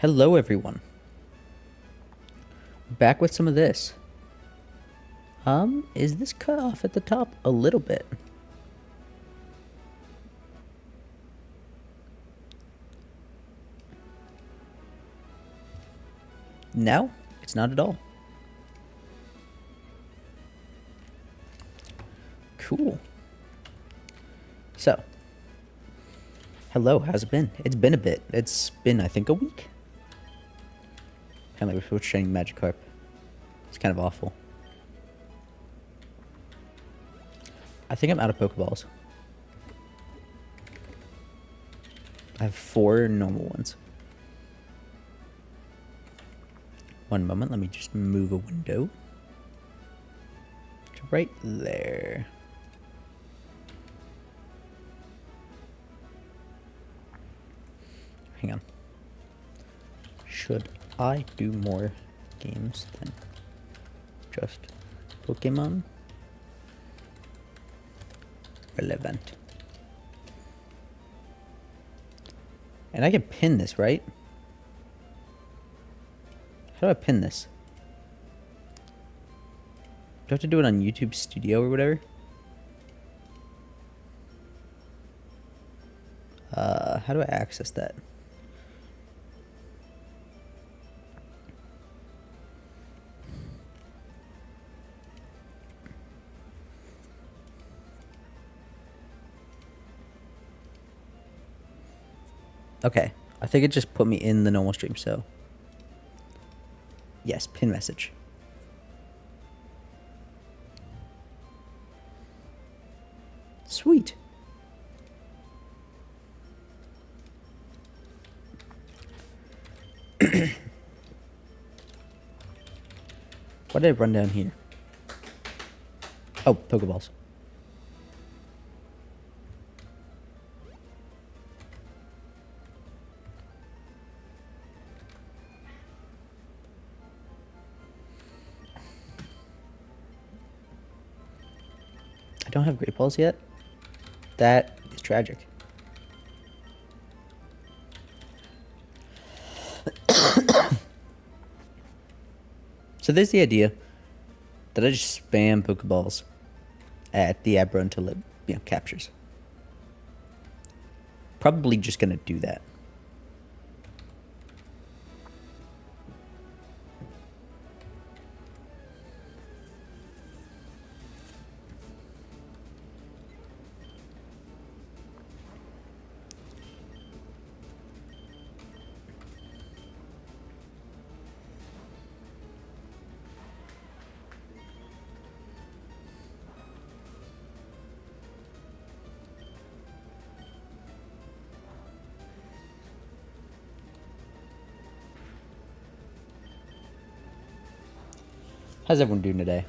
Hello, everyone. Back with some of this. Is this cut off at the top a little bit? No, it's not at all. Cool. So, hello, how's it been? It's been a bit. It's been, I think, a week. Apparently we're training Magikarp. It's kind of awful. I think I'm out of Pokeballs. I have 4 normal ones. One moment, let me just move a window. To right there. Hang on. Should I do more games than just Pokemon? Relevant. And I can pin this, right? How do I pin this? Do I have to do it on YouTube Studio or whatever? How do I access that? Okay, I think it just put me in the normal stream, so... Yes, pin message. Sweet. Why did I run down here? Oh, Pokeballs. I don't have Great Balls yet. That is tragic. So there's the idea that I just spam Pokeballs at the Abra until it, captures. Probably just gonna do that. How's everyone doing today?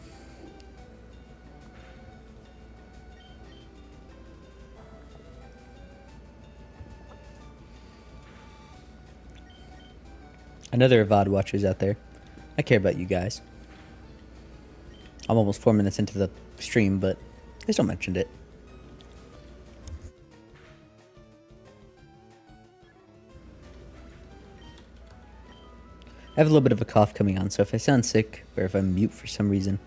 I know there are VOD watchers out there. I care about you guys. I'm almost 4 minutes into the stream, but I still mentioned it. I have a little bit of a cough coming on, so if I sound sick, or if I'm mute for some reason,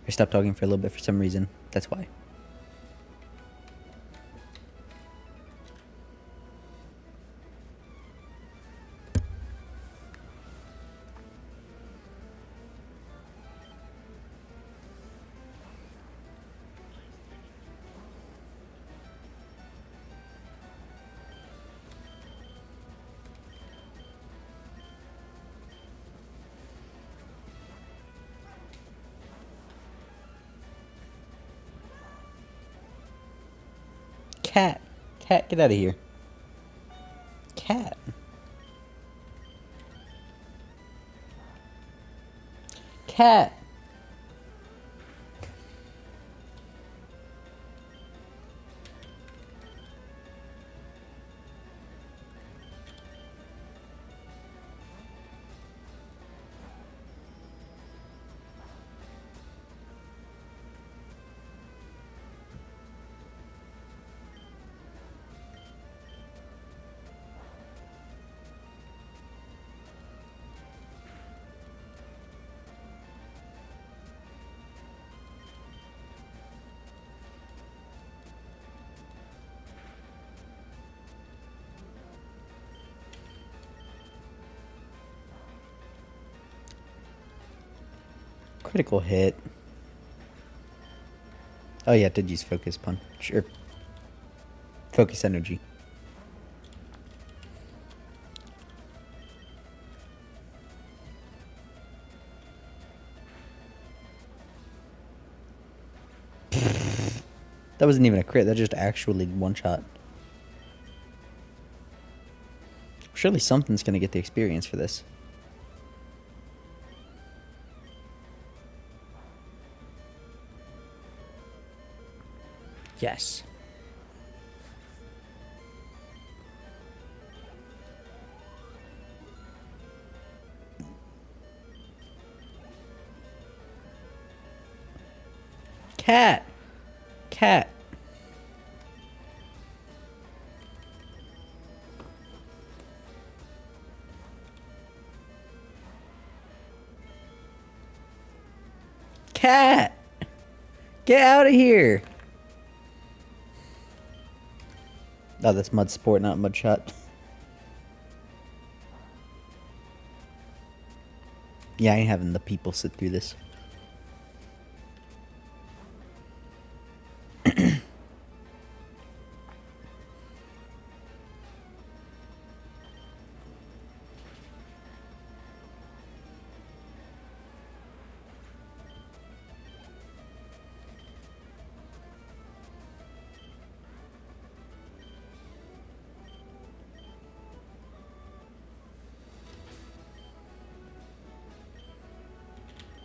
or stop talking for a little bit for some reason, that's why. Cat. Cat, get out of here. Cat. Cat. Critical hit. Oh yeah, it did use focus punch. Or focus energy. That wasn't even a crit, that just actually one shot. Surely something's gonna get the experience for this. Yes. Cat! Cat! Cat! Get out of here! Oh, that's Mud Sport, not Mud Shot. Yeah, I ain't having the people sit through this.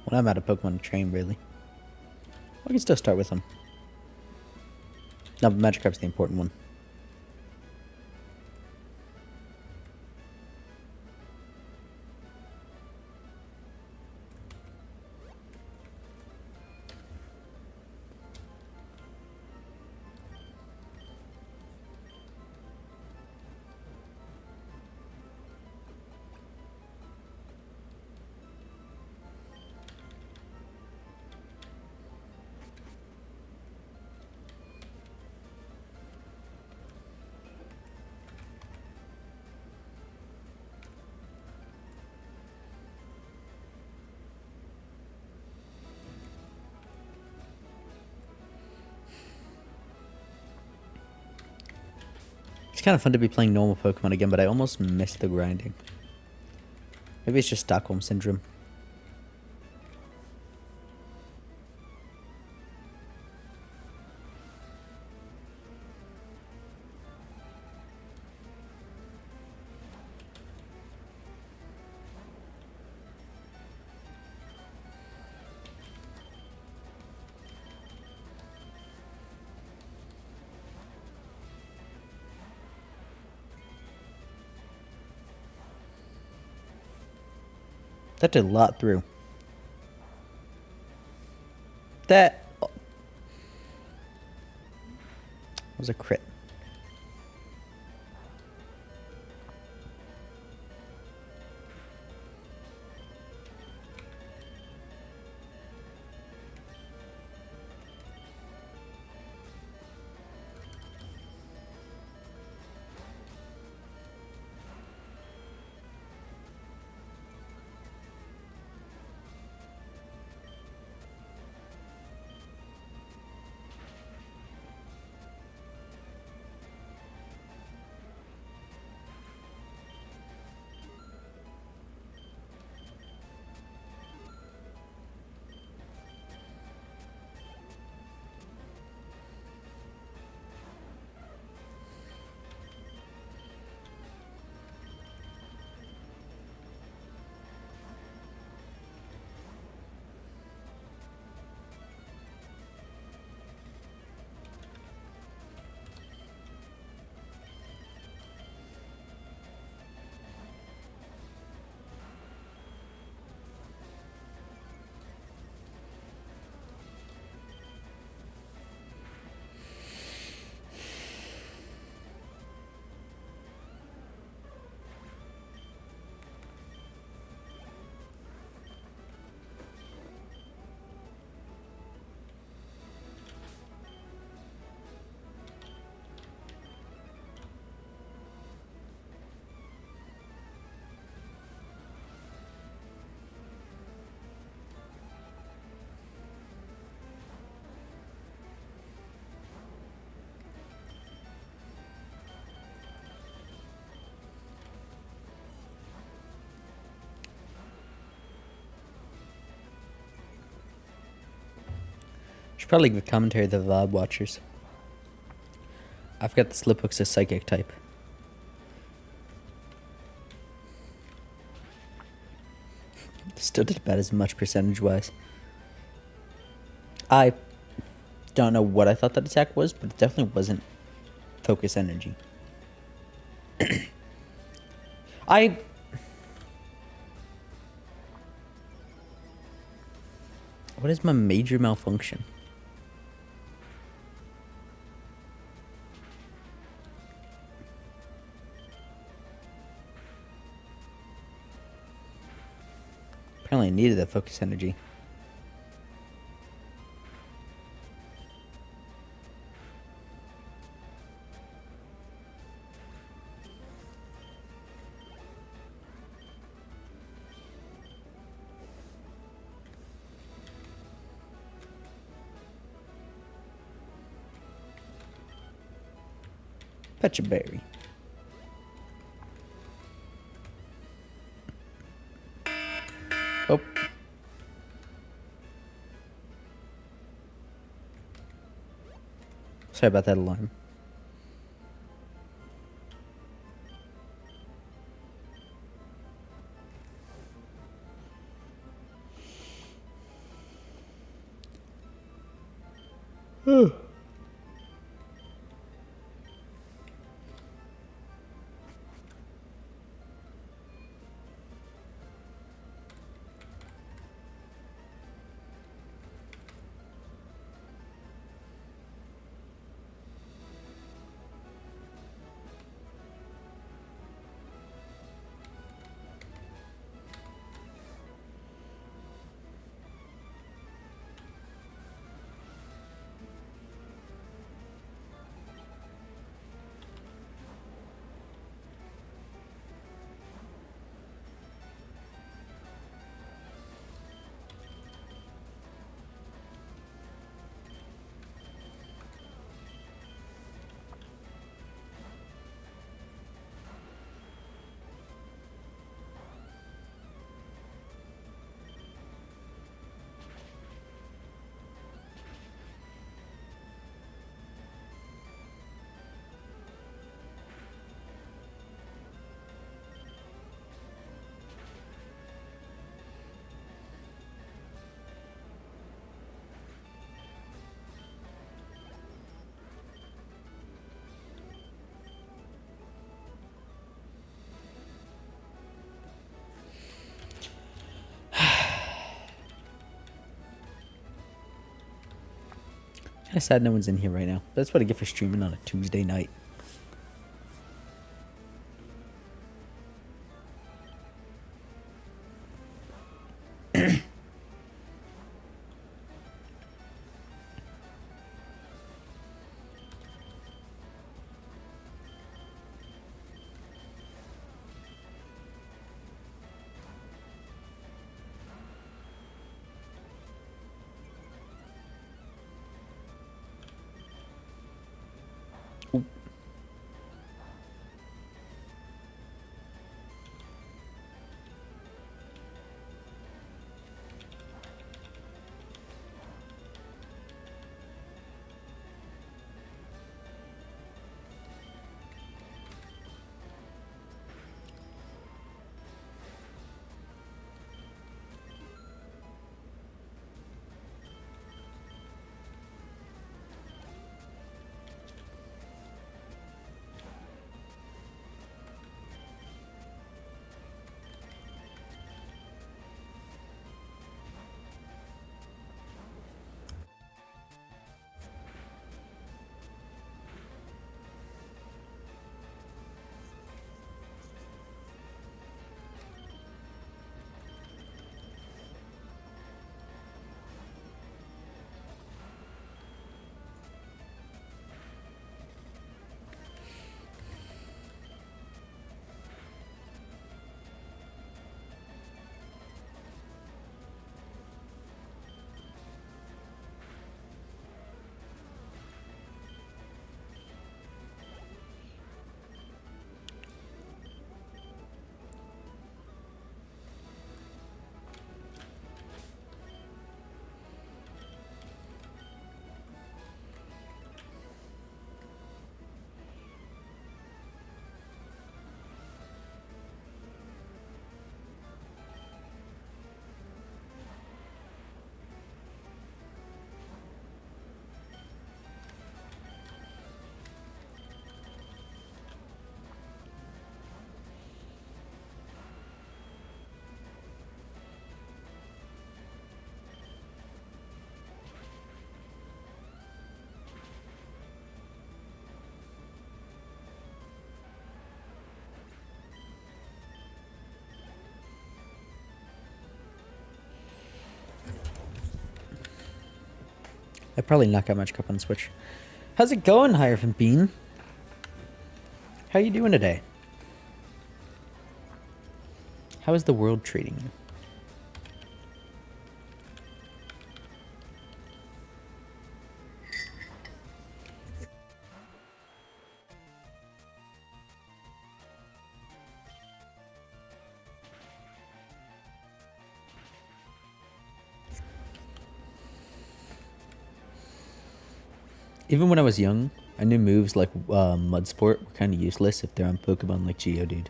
When I'm out of Pokemon to train, really. I can still start with them. No, but Magikarp's the important one. It's kind of fun to be playing normal Pokemon again, but I almost missed the grinding. Maybe it's just Stockholm Syndrome. That did a lot through. That was a crit. Should probably give commentary to the VOD watchers. I forgot the Sliphook's a psychic type. Still did about as much percentage-wise. I don't know what I thought that attack was, but it definitely wasn't focus energy. What is my major malfunction? Apparently I needed that focus energy. Fetch a berry. Oh. Sorry about that alarm. Kinda sad no one's in here right now. That's what I get for streaming on a Tuesday night. Ooh. I probably knock out Magic up on Switch. How's it going, Hierophant Bean? How you doing today? How is the world treating you? Even when I was young, I knew moves like Mud Sport were kind of useless if they're on Pokemon like Geodude.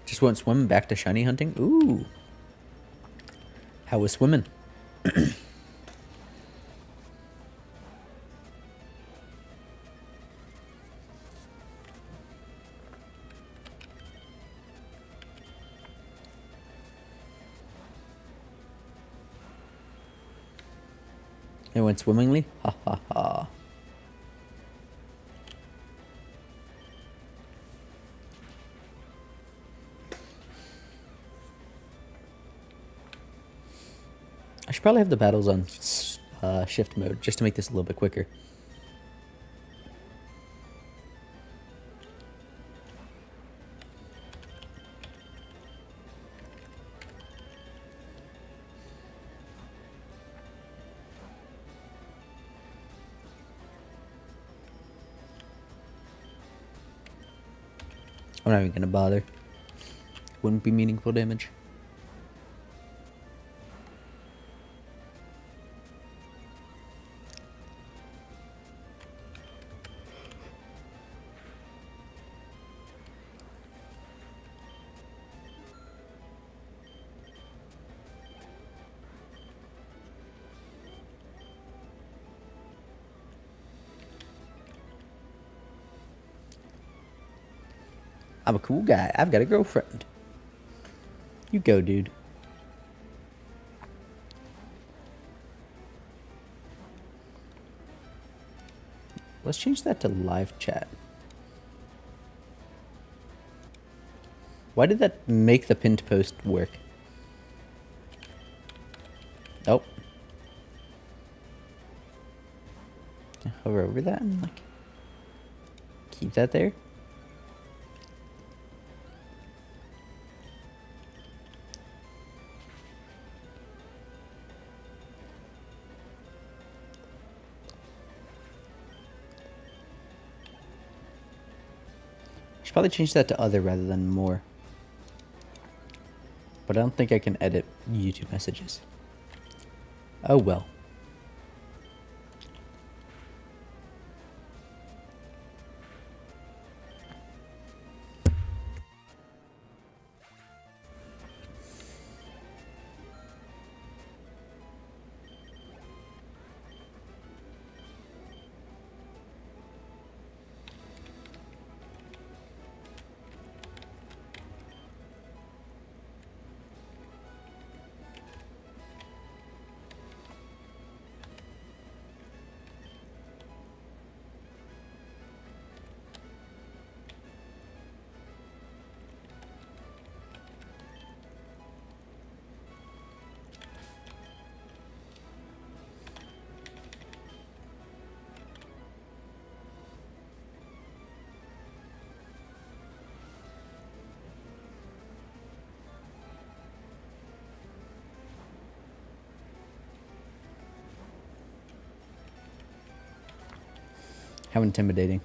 Just went swimming back to shiny hunting. Ooh. How was swimming? It went swimmingly? Ha ha ha. I should probably have the battles on shift mode just to make this a little bit quicker. I'm not even gonna bother. Wouldn't be meaningful damage. I'm a cool guy. I've got a girlfriend. You go, dude. Let's change that to live chat. Why did that make the pinned post work? Oh. Hover over that and like keep that there. Should probably change that to other rather than more. But I don't think I can edit YouTube messages. Oh well. How intimidating.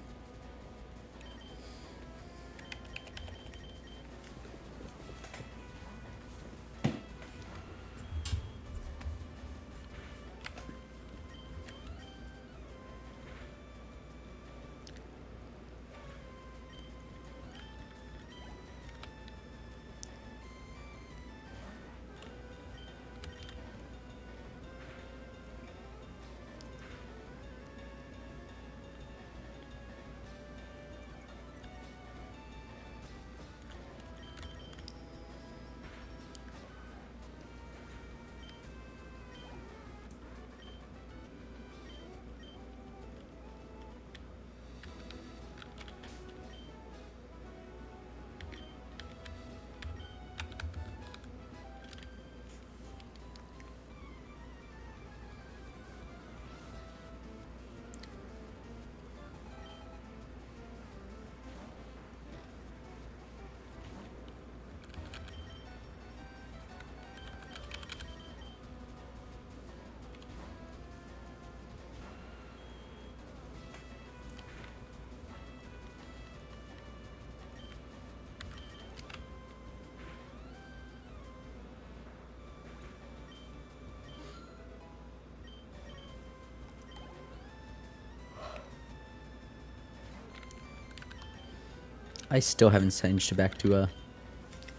I still haven't changed back to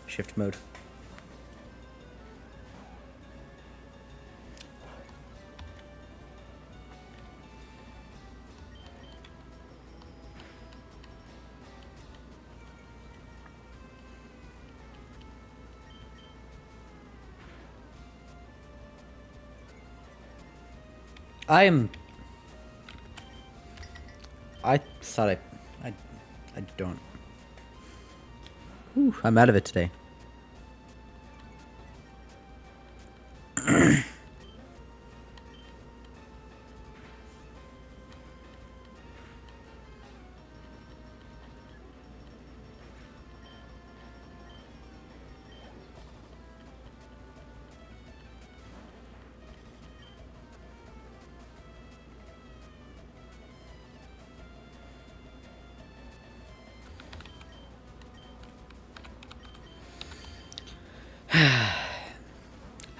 shift mode. I thought I don't. Whew, I'm out of it today.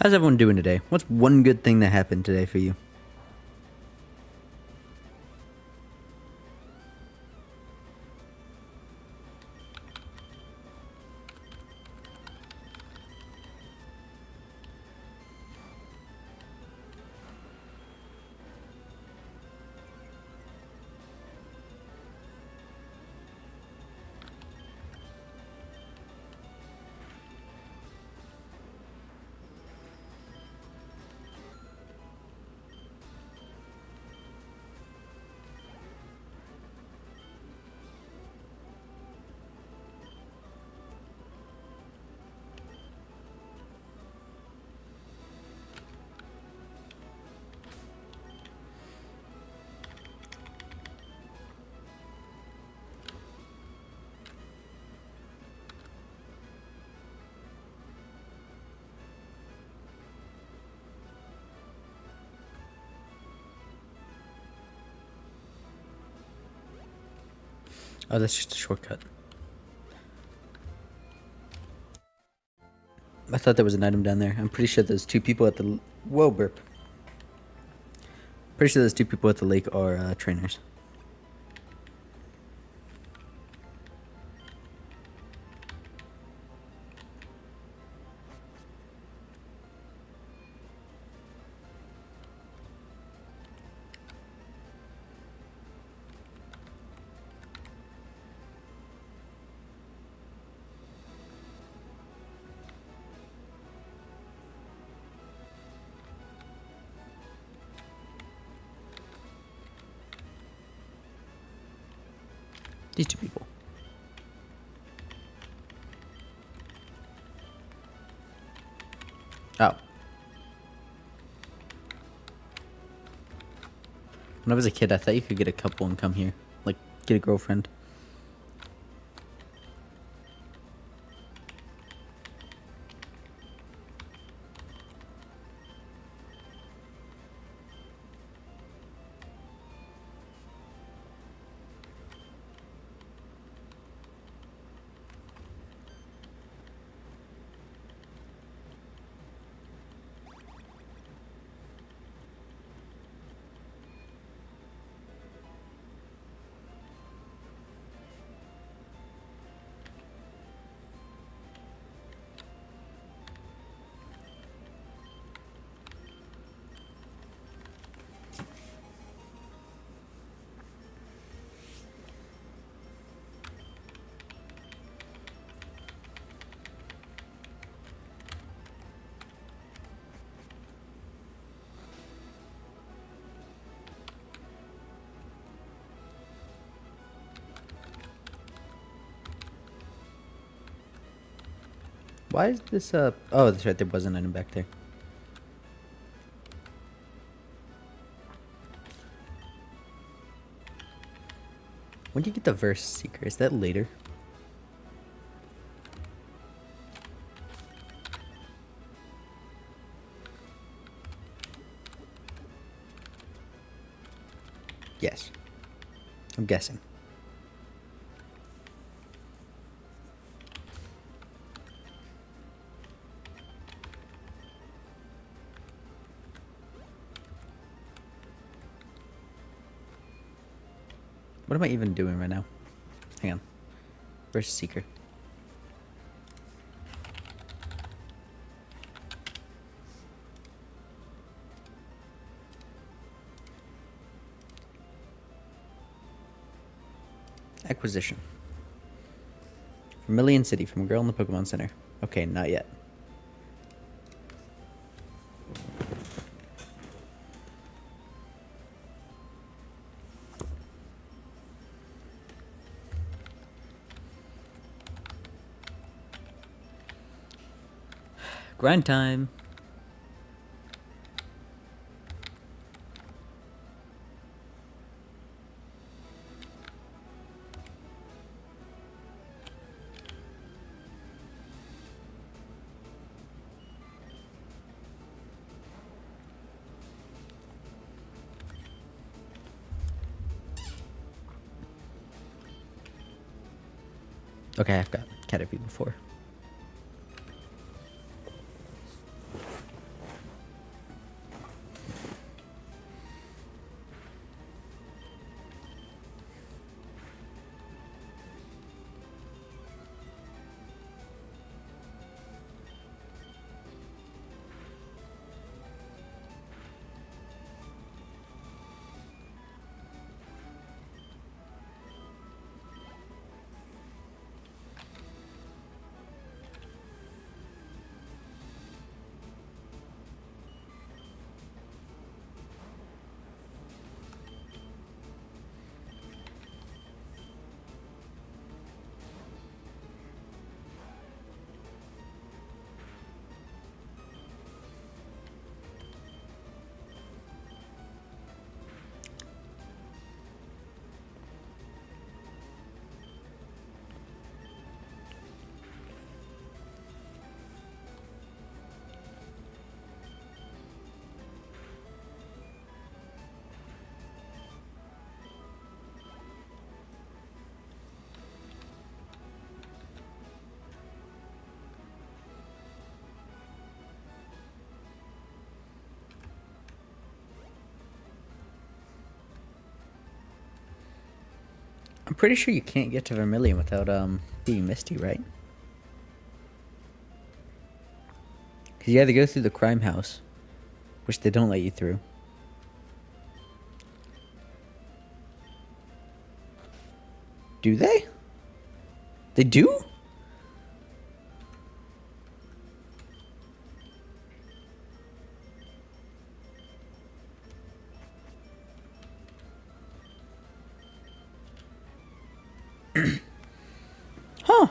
How's everyone doing today? What's one good thing that happened today for you? Oh, that's just a shortcut. I thought there was an item down there. I'm pretty sure there's two people at the... Whoa, burp. Pretty sure there's two people at the lake are trainers. These two people. Oh. When I was a kid, I thought you could get a couple and come here. Like, get a girlfriend. Why is this oh, that's right, there was an item back there. When do you get the verse seeker? Is that later? Yes. I'm guessing. What am I even doing right now? Hang on. Where's Seeker? Acquisition. Vermilion City from a girl in the Pokemon Center. Okay, not yet. Grind time. Okay, I've got Caterpie before. I'm pretty sure you can't get to Vermilion without being Misty, right? Because you either go through the crime house, which they don't let you through. Do they? They do? Huh.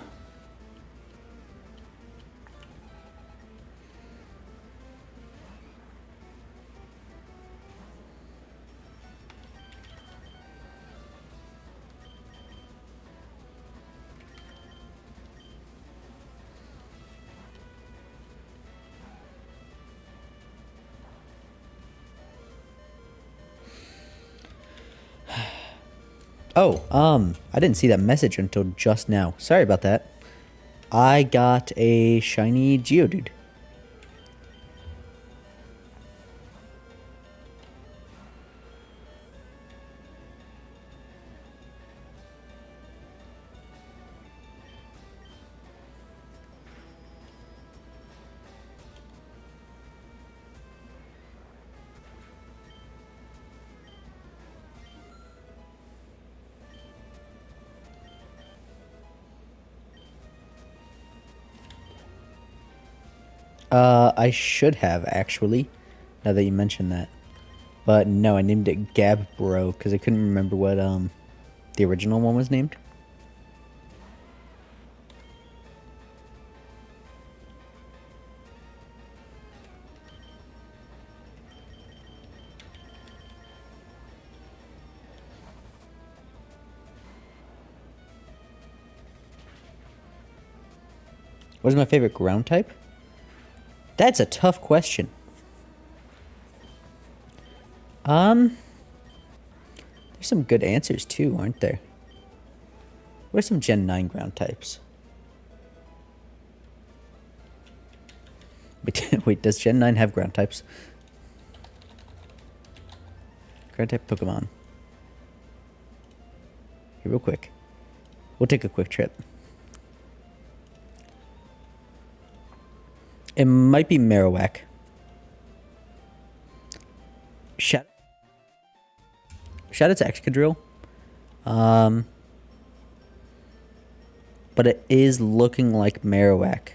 Oh, I didn't see that message until just now. Sorry about that. I got a shiny Geodude. I should have, actually, now that you mentioned that. But no, I named it Gabbro, because I couldn't remember what, the original one was named. What is my favorite ground type? That's a tough question. There's some good answers too, aren't there? What are some Gen 9 ground types? Wait, does Gen 9 have ground types? Ground type Pokemon. Here, real quick. We'll take a quick trip. It might be Marowak. Shout out to Excadrill. But it is looking like Marowak.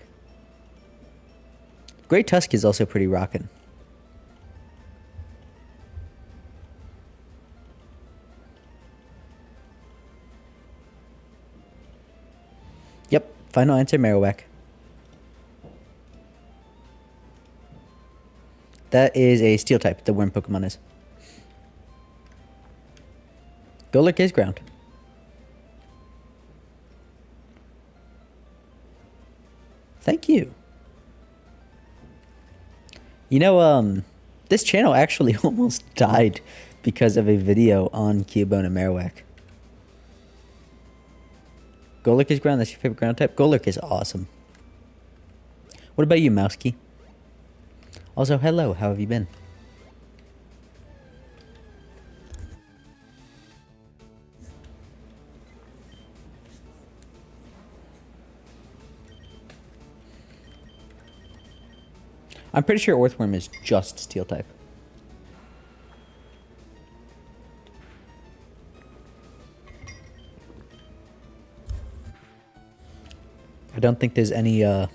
Great Tusk is also pretty rockin'. Yep, final answer, Marowak. That is a Steel type, the worm Pokemon is. Golurk is ground. Thank you. You know, this channel actually almost died because of a video on Cubone and Marowak. Golurk is ground. That's your favorite ground type? Golurk is awesome. What about you, Mousekey? Also, hello. How have you been? I'm pretty sure Earthworm is just Steel type. I don't think there's any, I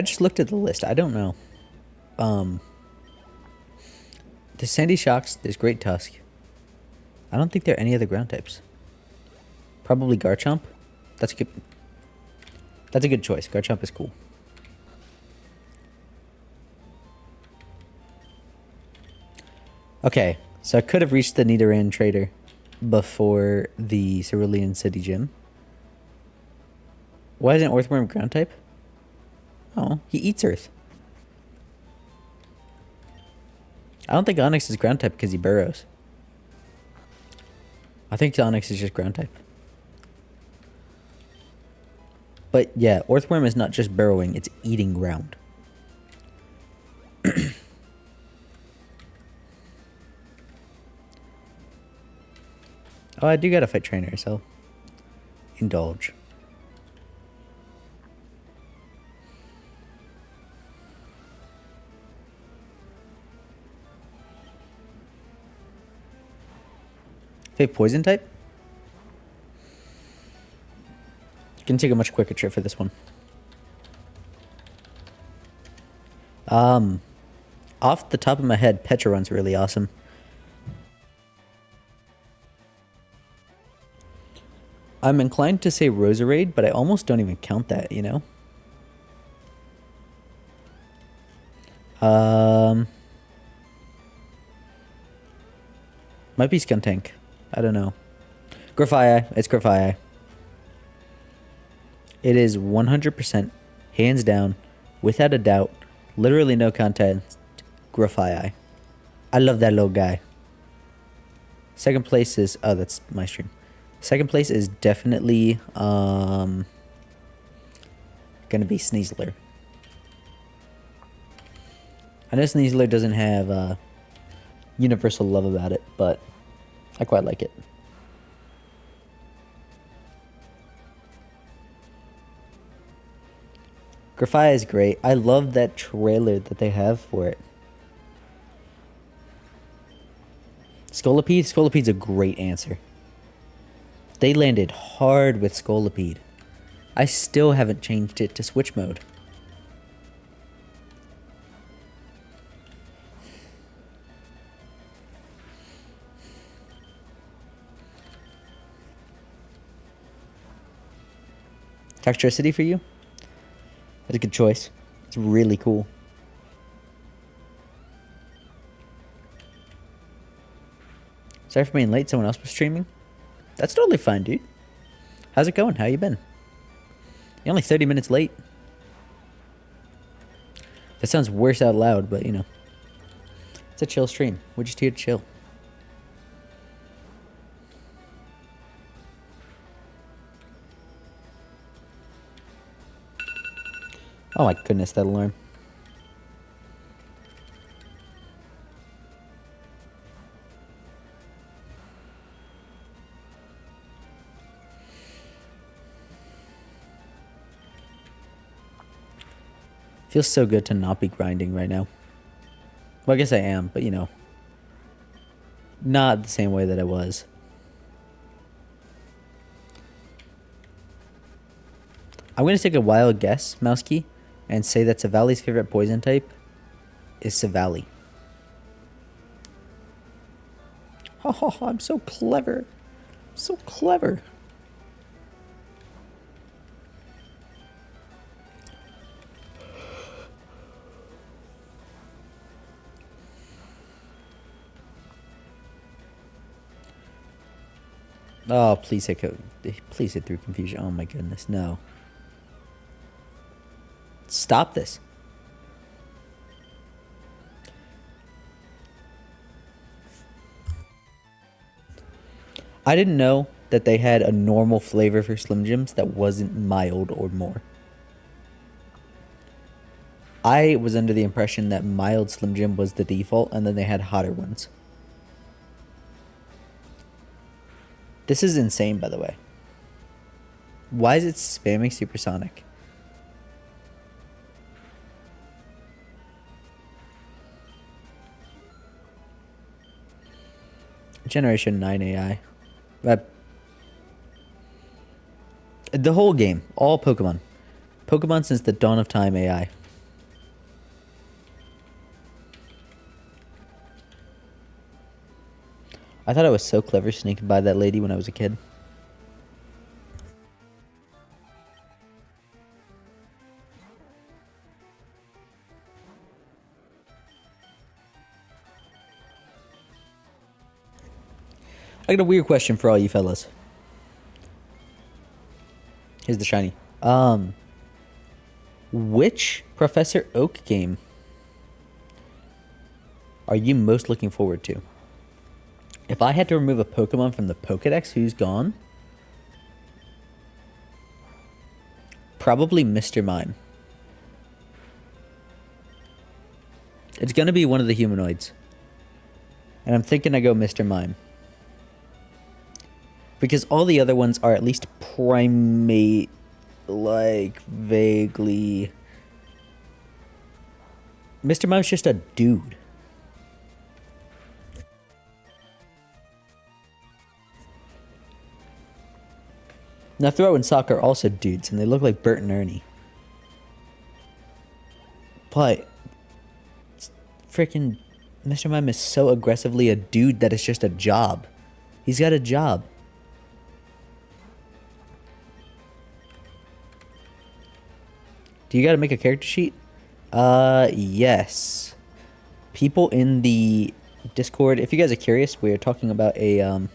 just looked at the list. I don't know. There's Sandy Shocks. There's Great Tusk. I don't think there are any other ground types. Probably Garchomp. That's a good choice. Garchomp is cool. Okay, so I could have reached the Nidoran trader before the Cerulean City Gym. Why isn't Earthworm ground type? Oh, he eats earth. I don't think Onyx is ground type because he burrows. I think Onyx is just ground type. But yeah, Earthworm is not just burrowing, it's eating ground. Oh, I do got a fight trainer, so indulge. Fake poison type? Can take a much quicker trip for this one. Off the top of my head, Pecharunt's really awesome. I'm inclined to say Roserade, but I almost don't even count that, you know? Might be Skuntank. I don't know. Grafaiai. It's Grafaiai. It is 100%, hands down, without a doubt, literally no contest, Grafaiai. I love that little guy. Second place is... Oh, that's my stream. Second place is definitely gonna be Sneasler. I know Sneasler doesn't have universal love about it, but I quite like it. Grafaiai is great. I love that trailer that they have for it. Scolipede? Scolipede's a great answer. They landed hard with Scolipede. I still haven't changed it to switch mode. Toxtricity for you? That's a good choice. It's really cool. Sorry for being late. Someone else was streaming. That's totally fine, dude. How's it going? How you been? You're only 30 minutes late. That sounds worse out loud, but you know. It's a chill stream. We're just here to chill. Oh my goodness, that alarm. Feels so good to not be grinding right now. Well, I guess I am, but you know, not the same way that I was. I'm going to take a wild guess, Mousekey, and say that Savali's favorite poison type is Savali. Oh, I'm so clever. So clever. Oh, please hit through confusion. Oh my goodness, no. Stop this. I didn't know that they had a normal flavor for Slim Jims that wasn't mild or more. I was under the impression that mild Slim Jim was the default and then they had hotter ones. This is insane, by the way. Why is it spamming Supersonic? Generation 9 AI. The whole game. All Pokemon. Pokemon since the dawn of time AI. I thought I was so clever sneaking by that lady when I was a kid. I got a weird question for all you fellas. Here's the shiny. Which Professor Oak game are you most looking forward to? If I had to remove a Pokemon from the Pokedex, who's gone? Probably Mr. Mime. It's gonna be one of the humanoids. And I'm thinking I go Mr. Mime. Because all the other ones are at least primate, like, vaguely. Mr. Mime's just a dude. Now, Throw and Sock are also dudes, and they look like Bert and Ernie. But, freaking Mr. Mime is so aggressively a dude that it's just a job. He's got a job. Do you gotta make a character sheet? Yes. People in the Discord, if you guys are curious, we're talking about a,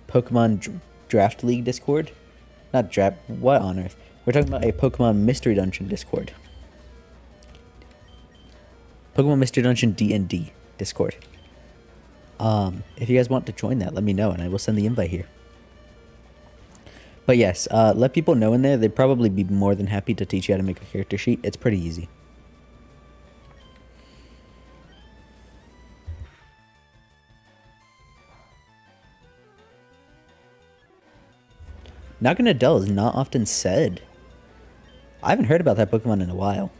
Pokemon Draft League Discord. Not draft, what on earth? We're talking about a Pokemon Mystery Dungeon Discord. Pokemon Mystery Dungeon D&D Discord. If you guys want to join that, let me know and I will send the invite here. But yes, let people know in there. They'd probably be more than happy to teach you how to make a character sheet. It's pretty easy. Naganadel is not often said. I haven't heard about that Pokemon in a while.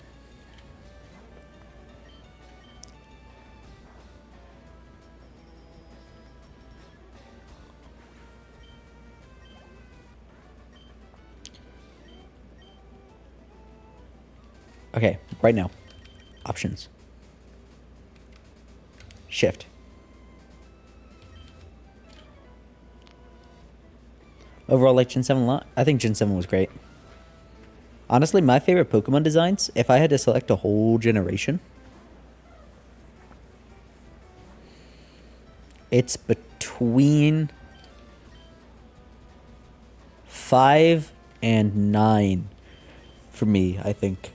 Okay, right now. Options. Shift. Overall, like Gen 7 a lot. I think Gen 7 was great. Honestly, my favorite Pokemon designs, if I had to select a whole generation, it's between 5 and 9 for me, I think.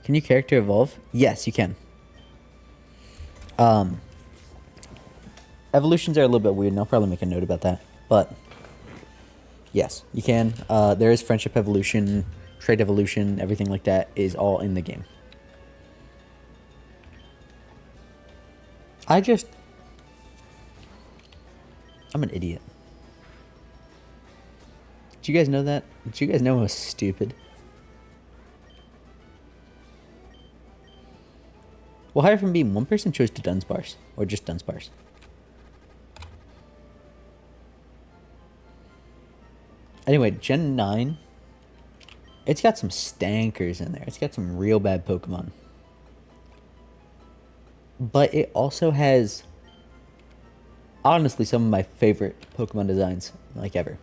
Can you character evolve? Yes, you can. Evolutions are a little bit weird, and I'll probably make a note about that. But yes, you can. There is friendship evolution, trait evolution, everything like that is all in the game. I'm an idiot. Did you guys know that? Did you guys know it was stupid? Well, higher from being one person chose to Dunsparce. Or just Dunsparce. Anyway, Gen 9. It's got some stankers in there. It's got some real bad Pokemon. But it also has, honestly, some of my favorite Pokemon designs, like ever.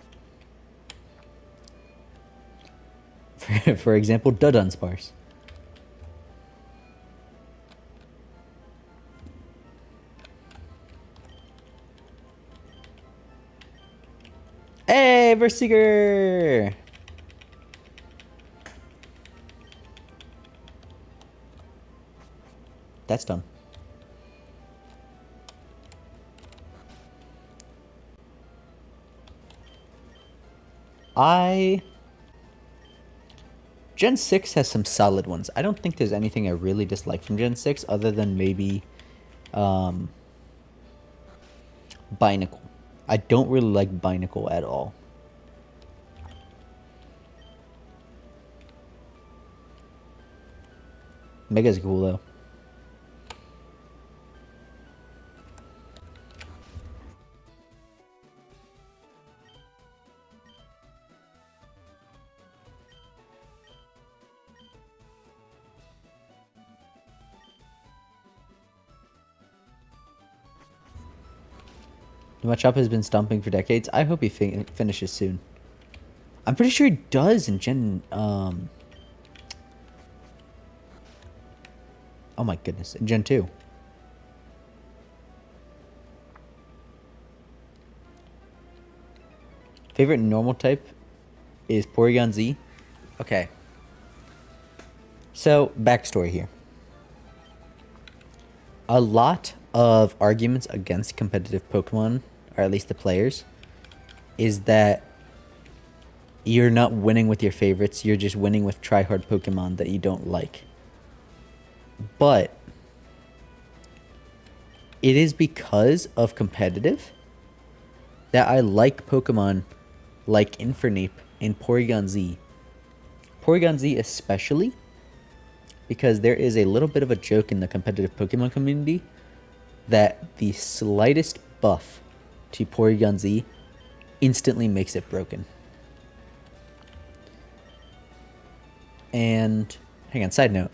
For example, Dunsparce. Hey, Verseeker! That's done. Gen 6 has some solid ones. I don't think there's anything I really dislike from Gen 6 other than maybe Binacle. I don't really like Binacle at all. Mega's cool though. Machop has been stomping for decades. I hope he finishes soon. I'm pretty sure he does in Gen... Oh my goodness. In Gen 2. Favorite normal type is Porygon Z. Okay. So, backstory here. A lot of arguments against competitive Pokemon, or at least the players, is that you're not winning with your favorites, you're just winning with try-hard Pokemon that you don't like. But it is because of competitive that I like Pokemon like Infernape and Porygon Z. Porygon Z especially, because there is a little bit of a joke in the competitive Pokemon community that the slightest buff to Porygon Z instantly makes it broken. And, hang on, side note.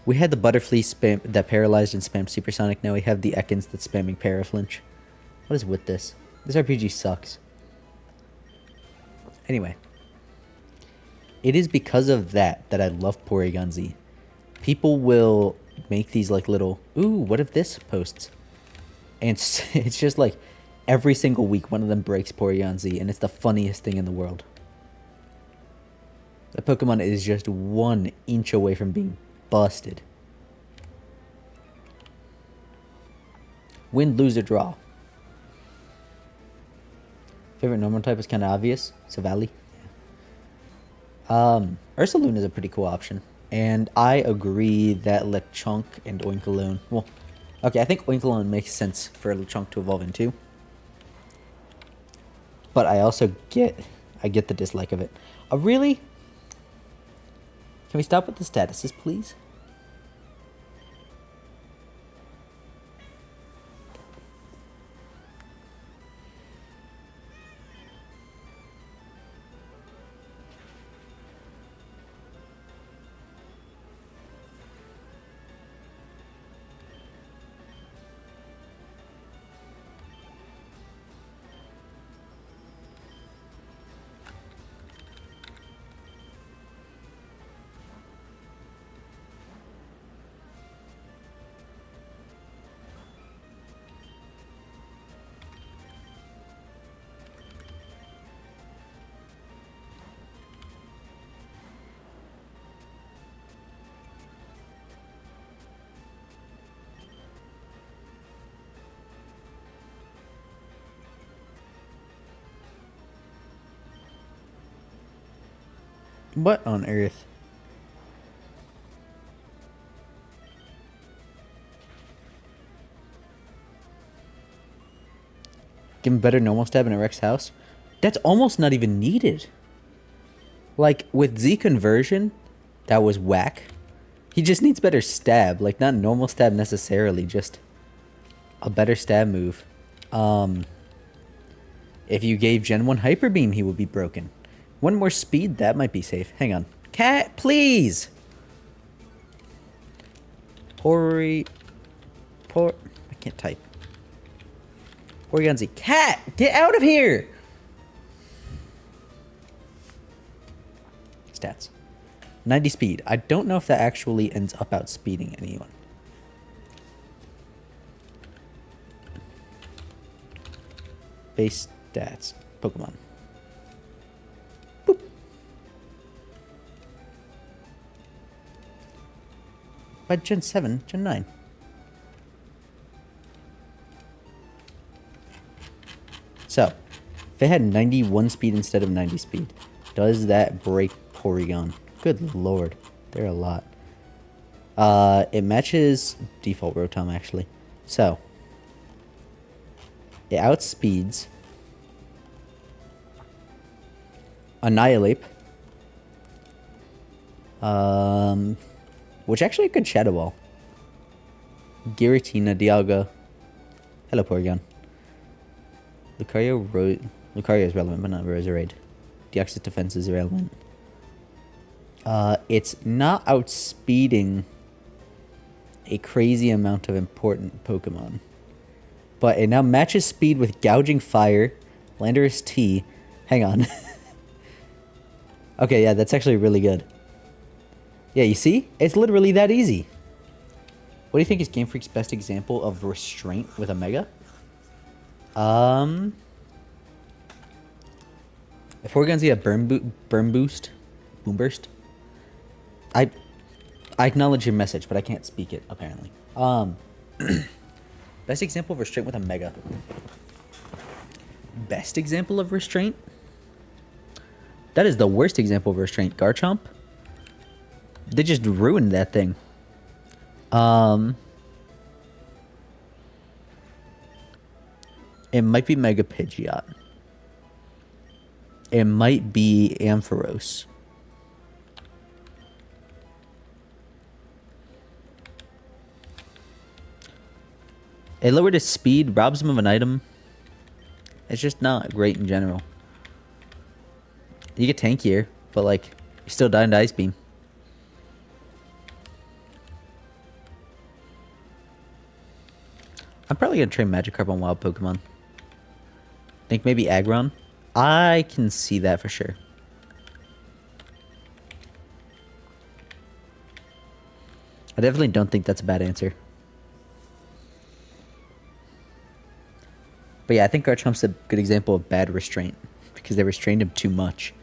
We had the Butterfree spam that paralyzed and spammed Supersonic. Now we have the Ekans that's spamming Paraflinch. What is with this? This RPG sucks. Anyway. It is because of that I love Porygon Z. People will make these like little, ooh, what if this posts? And it's just like every single week one of them breaks Porygon Z, and it's the funniest thing in the world. The Pokemon is just 1 inch away from being busted. Win, lose, or draw. Favorite normal type is kind of obvious. Savali. Ursalune is a pretty cool option. And I agree that Lechonk and Oinkologne... Well, okay, I think Oinkologne makes sense for Lechonk to evolve into. But I also get the dislike of it. Really? Can we stop with the statuses, please? What on earth? Give him better normal stab in a Rex house? That's almost not even needed. Like, with Z conversion, that was whack. He just needs better stab. Like, not normal stab necessarily, just a better stab move. If you gave Gen 1 Hyper Beam, he would be broken. One more speed, that might be safe. Hang on. Cat, please! I can't type. Porygon Z. Cat! Get out of here! Stats. 90 speed. I don't know if that actually ends up outspeeding anyone. Base stats. Pokemon. Boop. By Gen 7, Gen 9. So, if it had 91 speed instead of 90 speed, does that break Porygon? Good lord. They're a lot. It matches default Rotom, actually. So, it outspeeds Annihilate. Which actually could Shadow Ball. Giratina, Dialga. Hello, Porygon. Lucario is relevant, but not Roserade. Deoxys defense is irrelevant. It's not outspeeding a crazy amount of important Pokemon. But it now matches speed with Gouging Fire, Landorus T. Hang on. Okay, yeah, that's actually really good. Yeah, you see? It's literally that easy. What do you think is Game Freak's best example of restraint with a Mega? If we're gonna see a Boom Burst, I acknowledge your message, but I can't speak it apparently. Best example of restraint with a Mega. Best example of restraint? That is the worst example of restraint. Garchomp? They just ruined that thing. It might be Mega Pidgeot. It might be Ampharos. It lowered his speed, robs him of an item. It's just not great in general. You get tankier, but like, you're still dying to Ice Beam. I'm probably gonna train Magikarp on wild Pokemon. Think maybe Aggron? I can see that for sure. I definitely don't think that's a bad answer. But yeah, I think Garchomp's a good example of bad restraint. Because they restrained him too much.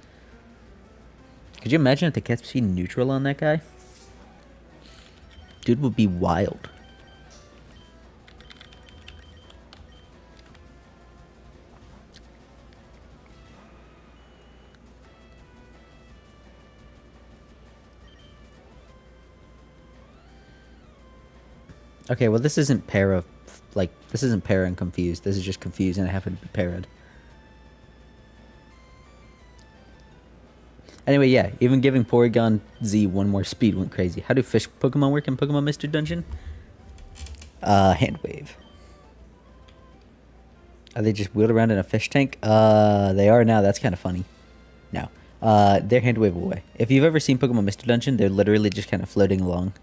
Could you imagine if they kept speed neutral on that guy? Dude would be wild. Okay, well this isn't para, like, this isn't para and confused. This is just confused and I happen to be para'd. Anyway, yeah, even giving Porygon Z one more speed went crazy. How do fish Pokemon work in Pokemon Mystery Dungeon? Hand wave. Are they just wheeled around in a fish tank? They are now. That's kind of funny. No. They're hand wave away. If you've ever seen Pokemon Mystery Dungeon, they're literally just kind of floating along.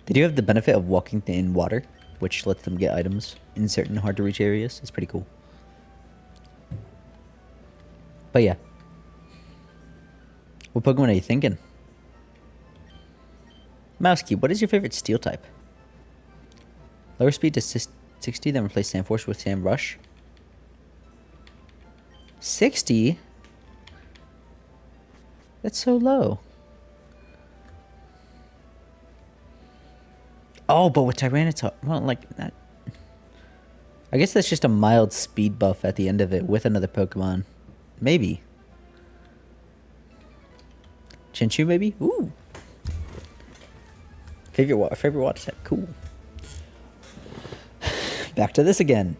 They do have the benefit of walking in water, which lets them get items in certain hard-to-reach areas. It's pretty cool. But yeah. What Pokemon are you thinking? Mousekey, what is your favorite steel type? Lower speed to 60, then replace Sandforce with Sandrush. 60? That's so low. Oh, but with Tyranitar, well, like that. I guess that's just a mild speed buff at the end of it with another Pokemon. Maybe. Chinchou, maybe? Ooh. Favorite water type. Cool. Back to this again.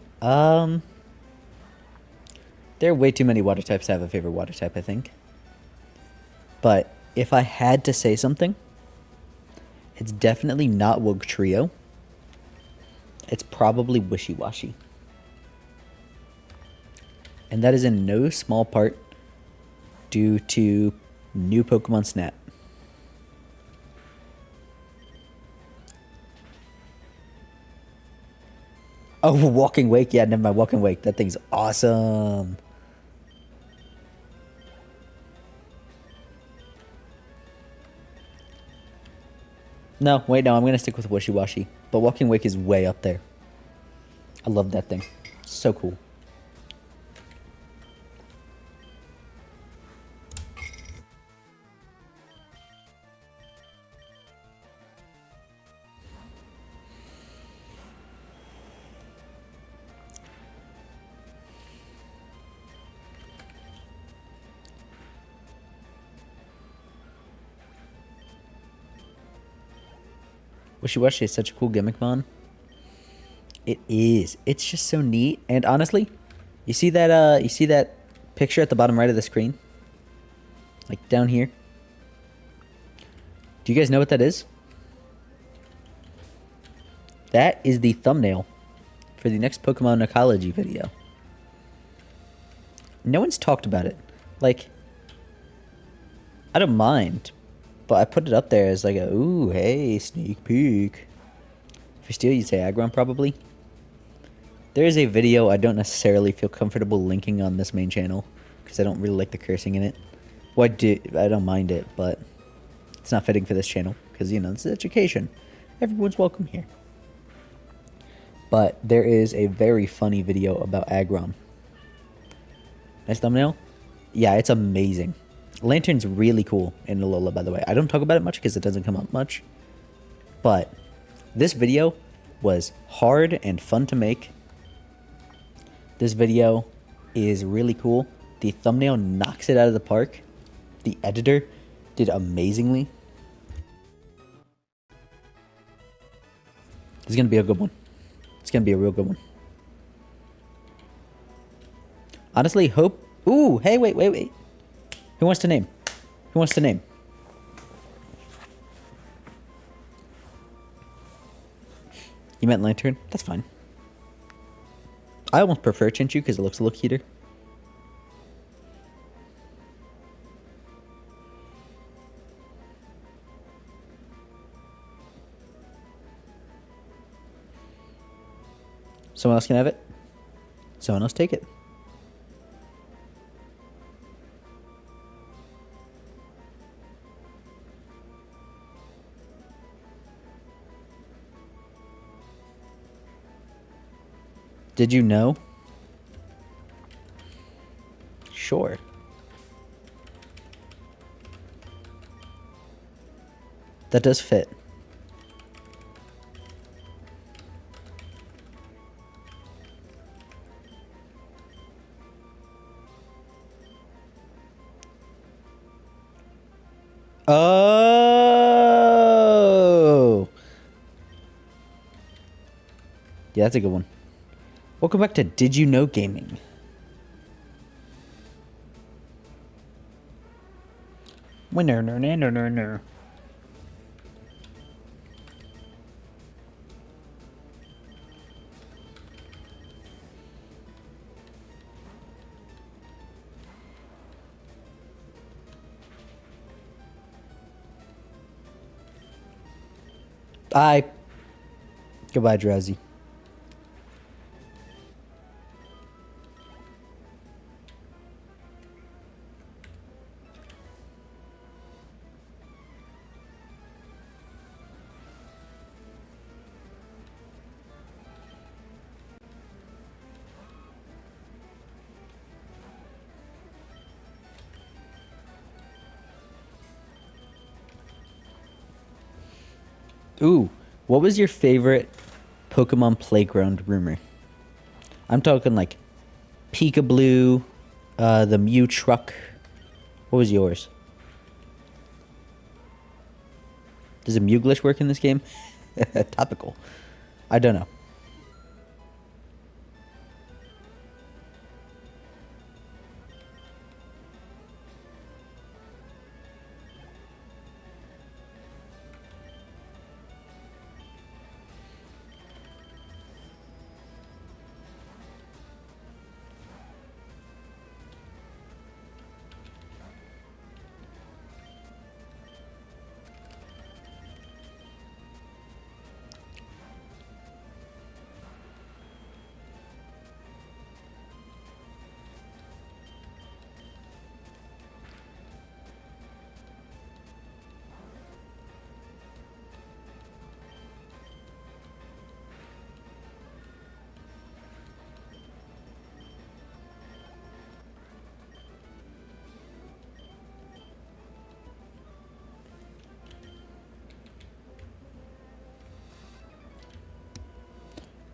There are way too many water types to have a favorite water type, I think. But if I had to say something, it's definitely not Wugtrio. It's probably Wishy-Washy. And that is in no small part due to new Pokemon Snap. Oh, Walking Wake. Yeah, never mind. Walking Wake. That thing's awesome. No, wait, no. I'm going to stick with Wishy-Washy. But Walking Wake is way up there. I love that thing. So cool. Wishy-Washy is such a cool gimmick, Mon. It is. It's just so neat. And honestly, you see that picture at the bottom right of the screen? Like down here? Do you guys know what that is? That is the thumbnail for the next Pokemon Ecology video. No one's talked about it. Like, I don't mind, but I put it up there as like a, ooh, hey, sneak peek. For Steel, you'd say Aggron probably. There is a video I don't necessarily feel comfortable linking on this main channel because I don't really like the cursing in it. Well, I don't mind it, but it's not fitting for this channel because, you know, this is education. Everyone's welcome here. But there is a very funny video about Aggron. Nice thumbnail? Yeah, it's amazing. Lantern's really cool in Alola, by the way. I don't talk about it much because it doesn't come up much. But this video was hard and fun to make. This video is really cool. The thumbnail knocks it out of the park. The editor did amazingly. This is going to be a good one. It's going to be a real good one. Honestly, hope... Ooh, hey, wait. Who wants to name? Who wants to name? You meant Lantern? That's fine. I almost prefer Chinchu because it looks a little cuter. Someone else can have it. Someone else take it. Did you know? Sure. That does fit. Oh! Yeah, that's a good one. Welcome back to Did You Know Gaming. Winner. Bye. Goodbye, Drowsy. Ooh, what was your favorite Pokemon Playground rumor? I'm talking like Peekaboo, the Mew truck. What was yours? Does a Mew glitch work in this game? Topical. I don't know.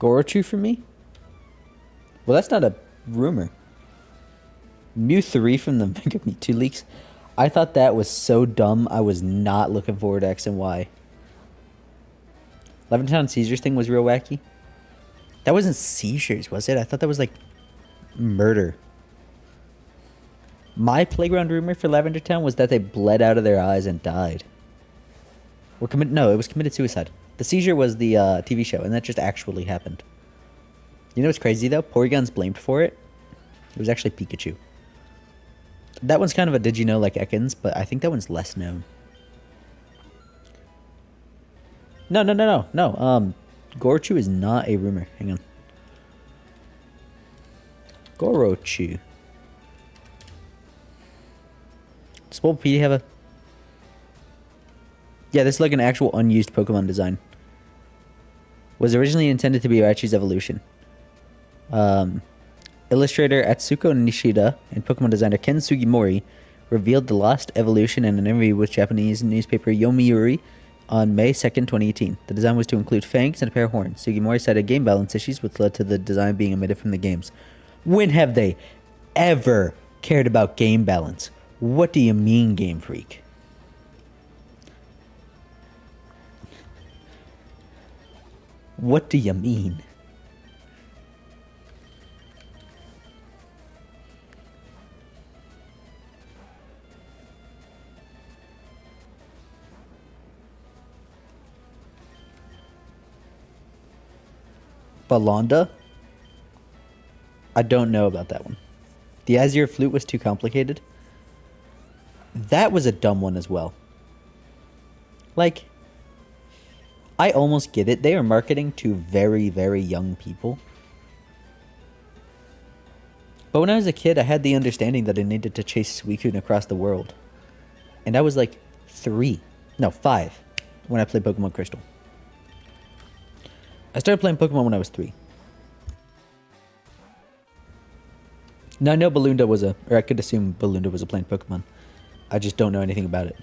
Gorochu for me? Well, that's not a rumor. Mew 3 from the Mega Mewtwo leaks. I thought that was so dumb. I was not looking forward to X and Y. Levittown seizures thing was real wacky. That wasn't seizures, was it? I thought that was like murder. My playground rumor for Lavender Town was that they bled out of their eyes and died. No, it was committed suicide. The seizure was the TV show, and that just actually happened. You know what's crazy, though? Porygon's blamed for it. It was actually Pikachu. That one's kind of a did you know like Ekans, but I think that one's less known. No. Gorochu is not a rumor. Hang on. Gorochu. Does Bulbapedia have a... Yeah, this is like an actual unused Pokemon design. Was originally intended to be Raichu's evolution. Illustrator Atsuko Nishida and Pokemon designer Ken Sugimori revealed the lost evolution in an interview with Japanese newspaper Yomiuri on May 2nd, 2018. The design was to include fangs and a pair of horns. Sugimori cited game balance issues, which led to the design being omitted from the games. When have they ever cared about game balance? What do you mean, Game Freak? What do you mean? Balonda? I don't know about that one. The Azure Flute was too complicated. That was a dumb one as well. Like, I almost get it. They are marketing to very, very young people. But when I was a kid, I had the understanding that I needed to chase Suicune across the world. And I was like 5 when I played Pokemon Crystal. I started playing Pokemon when I was 3. Now I know Balloonda was or I could assume Balloonda was a plant Pokemon. I just don't know anything about it.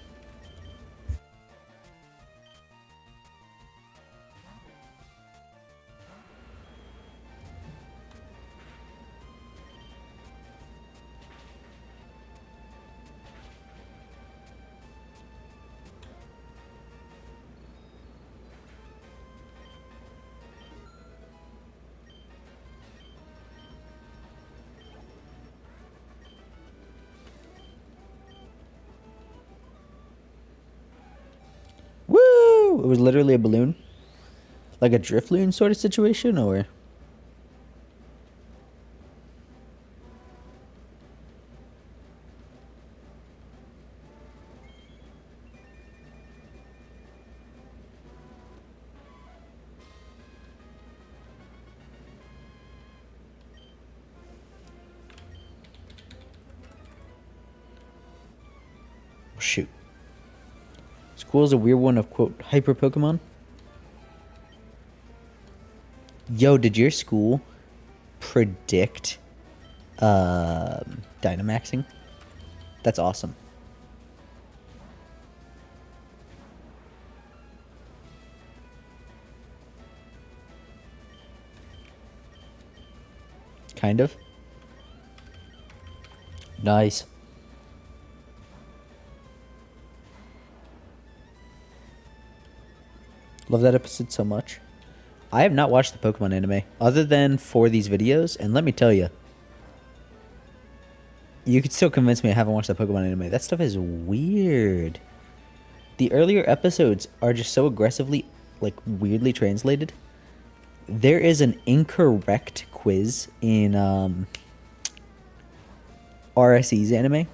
Woo! It was literally a balloon? Like a Drifloon sort of situation, or? Shoot. Squirrel's a weird one of, quote, hyper Pokemon. Yo, did your school predict Dynamaxing? That's awesome. Kind of. Nice. Love that episode so much. I have not watched the Pokemon anime other than for these videos, and let me tell you, you could still convince me I haven't watched the Pokemon anime. That stuff is weird. The earlier episodes are just so aggressively, like, weirdly translated. There is an incorrect quiz in RSE's anime.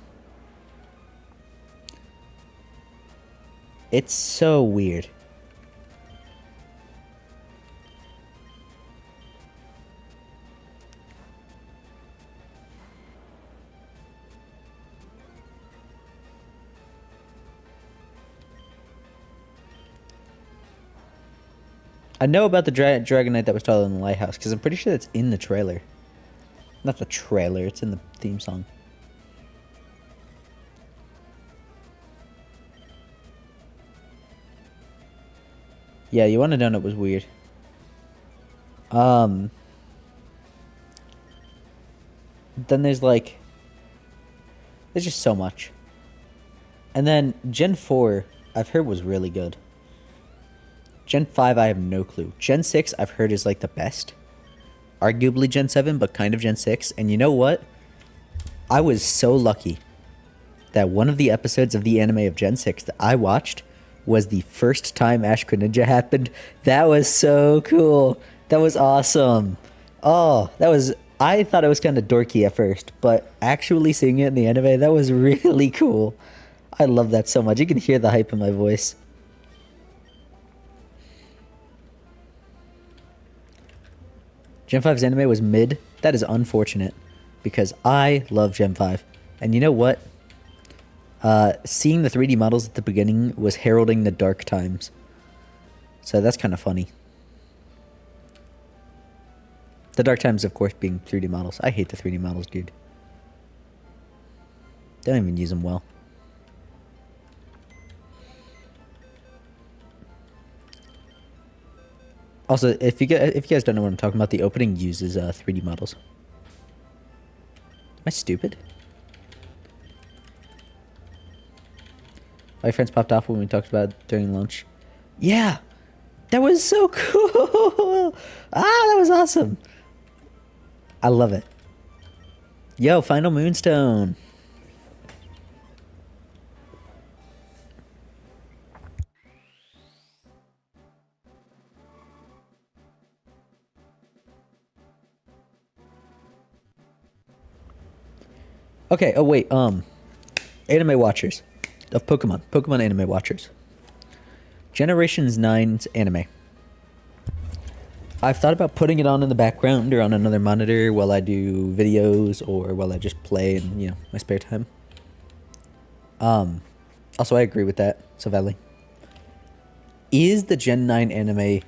It's so weird. I know about the Dragonite that was taller than the lighthouse, because I'm pretty sure that's in the trailer. Not the trailer, it's in the theme song. Yeah, you want to know it was weird. Um, then there's like, there's just so much. And then Gen 4, I've heard was really good. Gen 5, I have no clue. Gen 6, I've heard is like the best. Arguably Gen 7, but kind of Gen 6. And you know what? I was so lucky that one of the episodes of the anime of Gen 6 that I watched was the first time Ash Greninja happened. That was so cool. That was awesome. Oh, that was... I thought it was kind of dorky at first, but actually seeing it in the anime, that was really cool. I love that so much. You can hear the hype in my voice. Gen 5's anime was mid. That is unfortunate because I love Gen 5. And you know what? Seeing the 3D models at the beginning was heralding the dark times. So that's kind of funny. The dark times, of course, being 3D models. I hate the 3D models, dude. They don't even use them well. Also, if you guys don't know what I'm talking about, the opening uses 3D models. Am I stupid? My friends popped off when we talked about it during lunch. Yeah! That was so cool! Ah, that was awesome! I love it. Yo, final Moonstone! Okay, oh wait, anime watchers of Pokemon anime watchers. Generations 9's anime. I've thought about putting it on in the background or on another monitor while I do videos or while I just play in, you know, my spare time. Also, I agree with that, so validly. Is the Gen 9 anime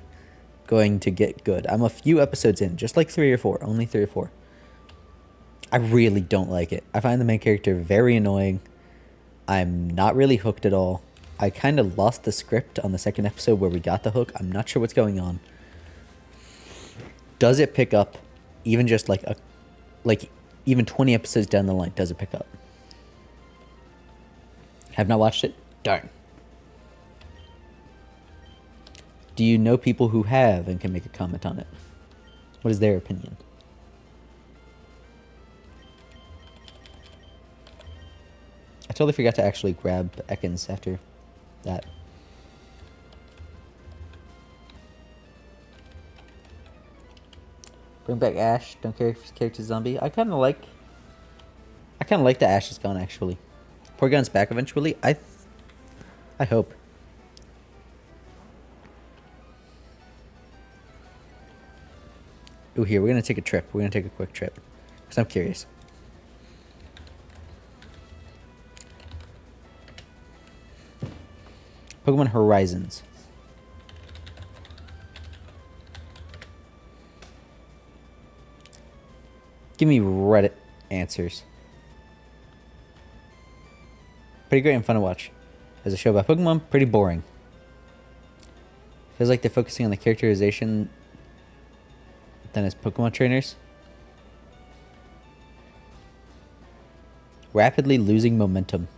going to get good? I'm a few episodes in, just like 3 or 4, only 3 or 4. I really don't like it. I find the main character very annoying. I'm not really hooked at all. I kind of lost the script on the second episode where we got the hook. I'm not sure what's going on. Does it pick up? Even just like even 20 episodes down the line, does it pick up? Have not watched it? Darn. Do you know people who have and can make a comment on it? What is their opinion? I totally forgot to actually grab Ekans after that. Bring back Ash. Don't care if his character's zombie. I kind of like that Ash is gone, actually. Porygon's back eventually. I hope. Ooh, here, we're going to take a trip. We're going to take a quick trip. Because I'm curious. Pokemon Horizons. Give me Reddit answers. Pretty great and fun to watch. As a show about Pokemon, pretty boring. Feels like they're focusing on the characterization than as Pokemon trainers. Rapidly losing momentum.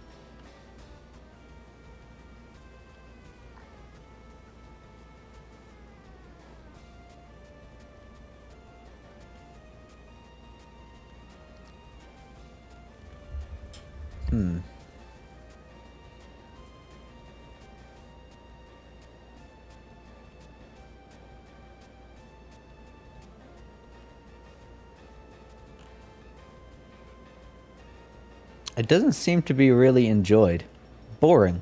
It doesn't seem to be really enjoyed. Boring.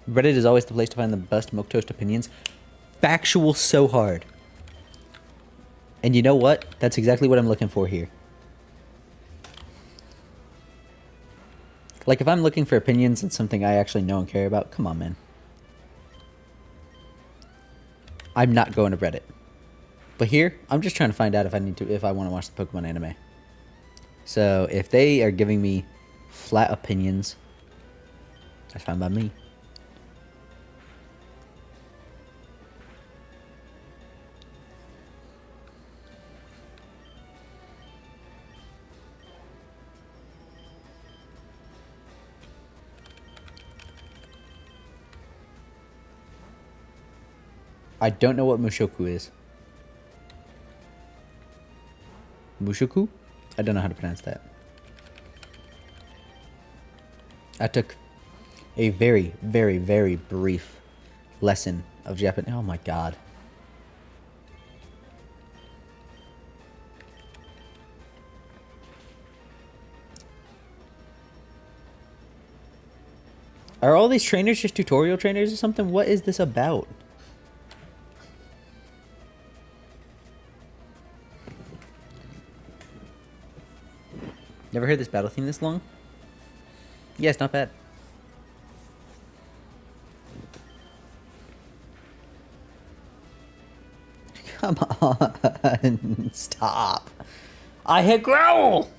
Reddit is always the place to find the best milquetoast opinions. Factual so hard. And you know what? That's exactly what I'm looking for here. Like, if I'm looking for opinions on something I actually know and care about, come on, man. I'm not going to Reddit. But here, I'm just trying to find out if I want to watch the Pokemon anime. So, if they are giving me Flat opinions. That's fine by me. I don't know what Mushoku is. Mushoku? I don't know how to pronounce that. I took a very, very, very brief lesson of Japanese. Oh my god. Are all these trainers just tutorial trainers or something? What is this about? Never heard this battle theme this long? Yeah, it's not bad. Come on. Stop. I hit growl!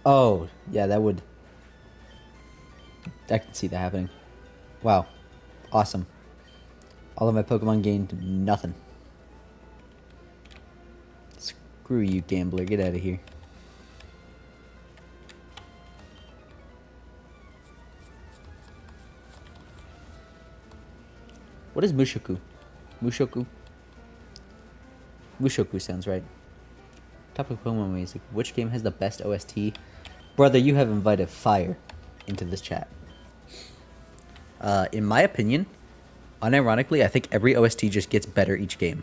Oh, yeah, that would... I can see that happening. Wow. Awesome. All of my Pokemon gained nothing. Screw you, gambler. Get out of here. What is Mushoku? Mushoku? Mushoku sounds right. Topic Pokemon music. Which game has the best OST? Brother, you have invited fire into this chat. In my opinion, unironically, I think every OST just gets better each game.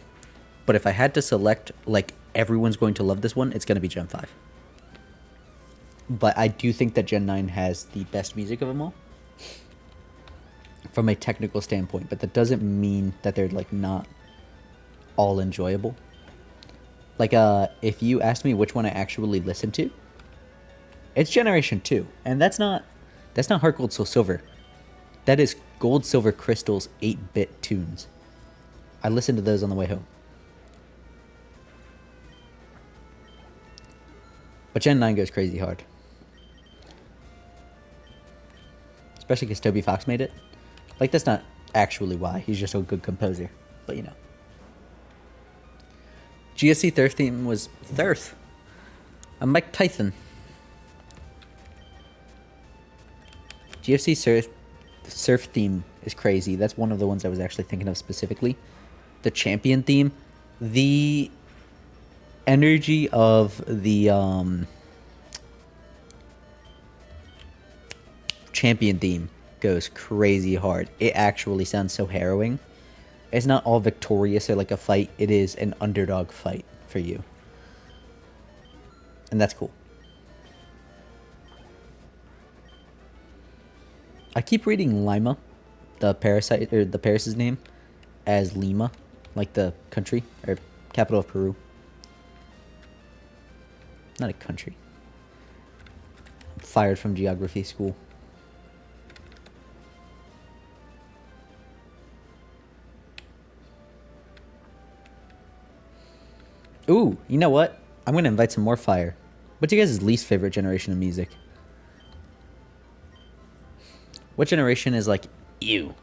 But if I had to select, like, everyone's going to love this one, it's going to be Gen 5. But I do think that Gen 9 has the best music of them all. From a technical standpoint. But that doesn't mean that they're, like, not all enjoyable. Like, if you asked me which one I actually listened to, it's Generation 2. And that's not Heart Gold Soul Silver. That is Gold Silver Crystal's 8-bit tunes. I listened to those on the way home. But Gen 9 goes crazy hard. Especially because Toby Fox made it. Like, that's not actually why. He's just a good composer. But, you know. GSC Thirth theme was Thirth. I'm Mike Tyson. GFC Surf theme is crazy. That's one of the ones I was actually thinking of specifically. The Champion theme. The energy of the Champion theme goes crazy hard. It actually sounds so harrowing. It's not all victorious or like a fight. It is an underdog fight for you. And that's cool. I keep reading Lima, the parasite, or the Paris's name, as Lima, like the country, or capital of Peru. Not a country. Fired from geography school. Ooh, you know what? I'm going to invite some more fire. What's your guys' least favorite generation of music? What generation is like, ew,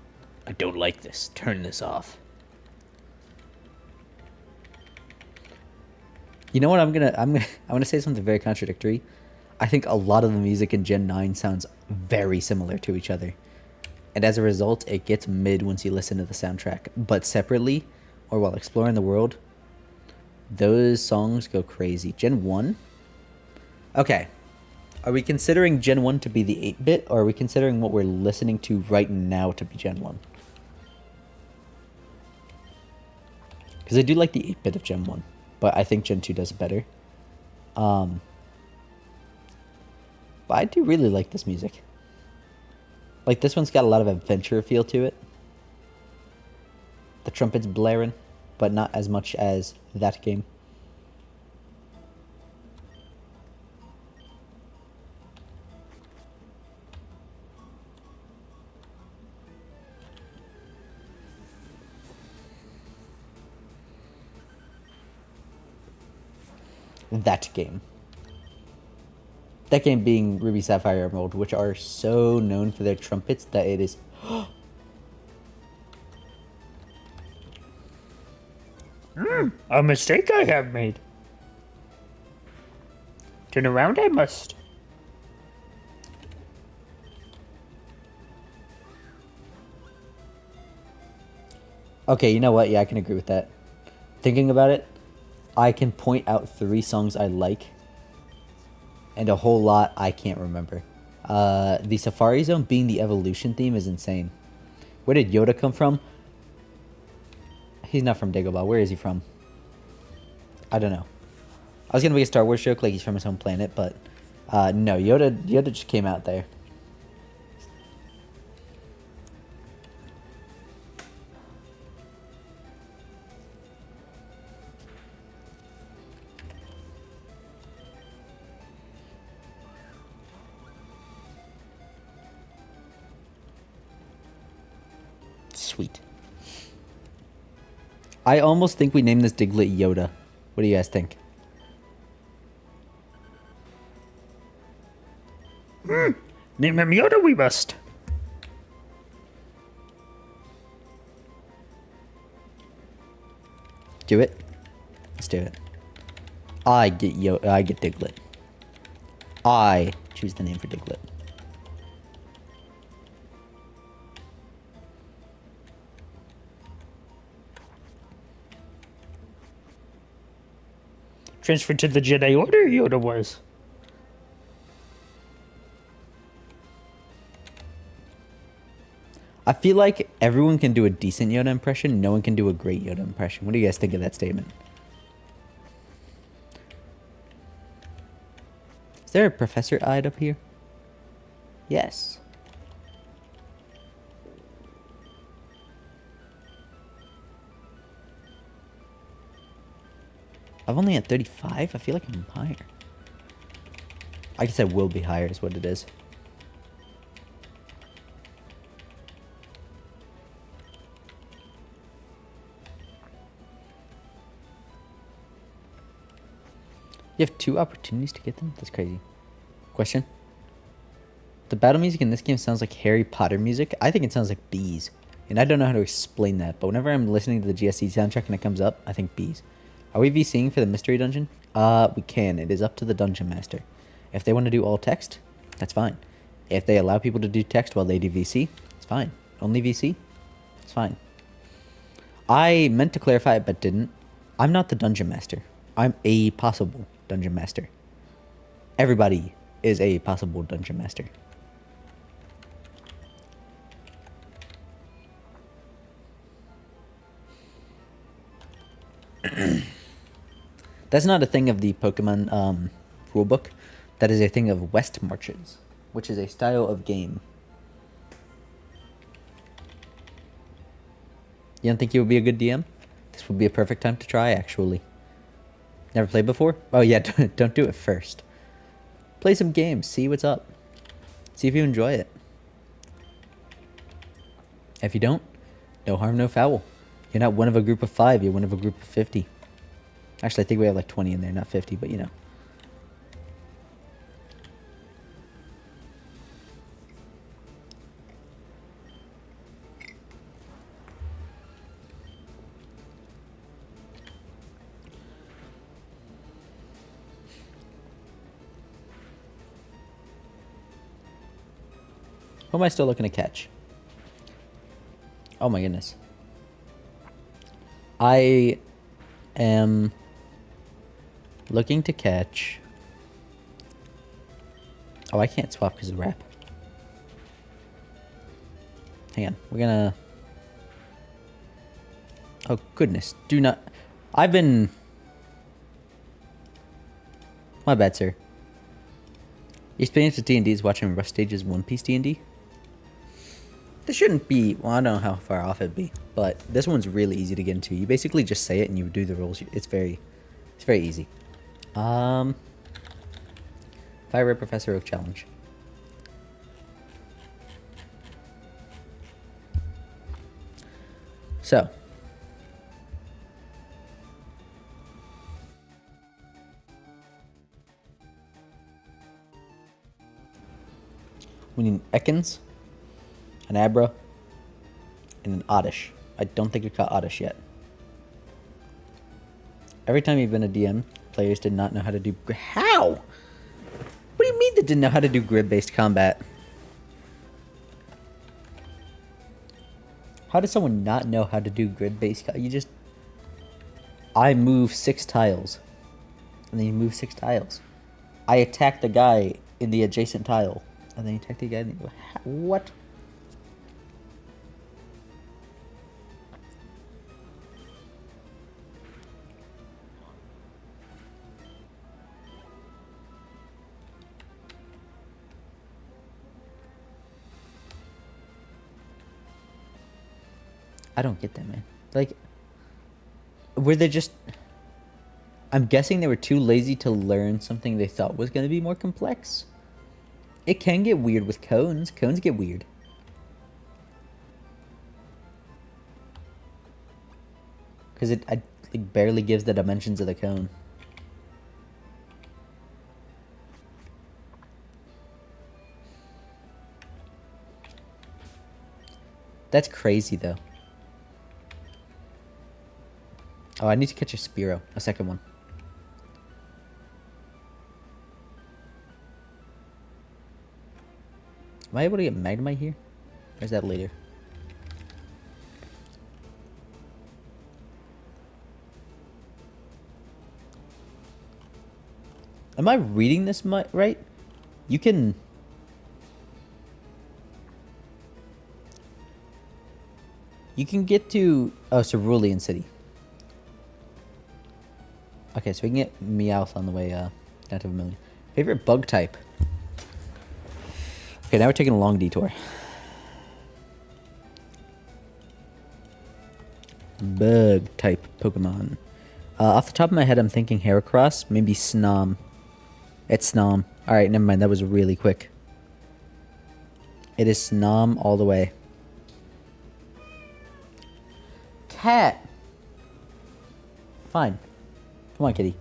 I don't like this. Turn this off. You know what? I'm gonna say something very contradictory. I think a lot of the music in Gen 9 sounds very similar to each other. And as a result, it gets mid once you listen to the soundtrack. But separately, or while exploring the world, those songs go crazy. Gen 1? Okay. Are we considering Gen 1 to be the 8-bit, or are we considering what we're listening to right now to be Gen 1? Because I do like the 8-bit of Gen 1, but I think Gen 2 does it better. But I do really like this music. Like, this one's got a lot of adventure feel to it. The trumpet's blaring, but not as much as that game. That game. That game being Ruby, Sapphire, Emerald, which are so known for their trumpets that it is... A mistake I have made. Turn around I must. Okay, you know what? Yeah, I can agree with that. Thinking about it, I can point out 3 songs I like, and a whole lot I can't remember. The Safari Zone being the evolution theme is insane. Where did Yoda come from? He's not from Dagobah. Where is he from? I don't know. I was gonna make a Star Wars joke like he's from his home planet, but no, Yoda just came out there. Sweet. I almost think we named this Diglett Yoda. What do you guys think? Name him Yoda we must. Do it. Let's do it. I get Diglett. I choose the name for Diglett. Transferred to the Jedi Order, Yoda was. I feel like everyone can do a decent Yoda impression. No one can do a great Yoda impression. What do you guys think of that statement? Is there a Professor Ide up here? Yes. I've only at 35? I feel like I'm higher. I guess I will be higher is what it is. You have 2 opportunities to get them? That's crazy. Question? The battle music in this game sounds like Harry Potter music. I think it sounds like bees. And I don't know how to explain that, but whenever I'm listening to the GSC soundtrack and it comes up, I think bees. Are we VCing for the mystery dungeon? We can. It is up to the dungeon master. If they want to do all text, that's fine. If they allow people to do text while they do VC, it's fine. Only VC? It's fine. I meant to clarify it, but didn't. I'm not the dungeon master. I'm a possible dungeon master. Everybody is a possible dungeon master. That's not a thing of the Pokemon rulebook. That is a thing of West Marches, which is a style of game. You don't think you would be a good DM? This would be a perfect time to try, actually. Never played before? Oh yeah, don't do it first. Play some games, see what's up. See if you enjoy it. If you don't, no harm, no foul. You're not one of a group of 5, you're one of a group of 50. Actually, I think we have like 20 in there, not 50, but you know. Who am I still looking to catch? Oh my goodness. I am looking to catch... Oh, I can't swap because of rap. Hang on. We're gonna... Oh, goodness. Do not... I've been... My bad, sir. Your experience with D&D is watching Rush Stage's One Piece D&D? This shouldn't be... Well, I don't know how far off it'd be. But this one's really easy to get into. You basically just say it and you do the rules. It's very easy. Fire Red Professor Oak Challenge. So. We need an Ekans, an Abra, and an Oddish. I don't think we caught Oddish yet. Every time you've been a DM, players did not know how to do... How? What do you mean they didn't know how to do grid-based combat? How does someone not know how to do grid-based combat? You just... I move 6 tiles. And then you move 6 tiles. I attack the guy in the adjacent tile. And then you attack the guy in the... What? I don't get that, man. Like, were they just... I'm guessing they were too lazy to learn something they thought was going to be more complex. It can get weird with cones. Cones get weird. Because it like, barely gives the dimensions of the cone. That's crazy, though. Oh, I need to catch a Spearow. A second one. Am I able to get Magnemite here? Or is that later? Am I reading this right? You can... You can get to... Oh, Cerulean City. Okay, so we can get Meowth on the way down to Vermilion. Favorite bug type? Okay, now we're taking a long detour. Bug type Pokemon. Off the top of my head, I'm thinking Heracross. Maybe Snom. It's Snom. Alright, never mind. That was really quick. It is Snom all the way. Cat! Fine. Come on, kitty.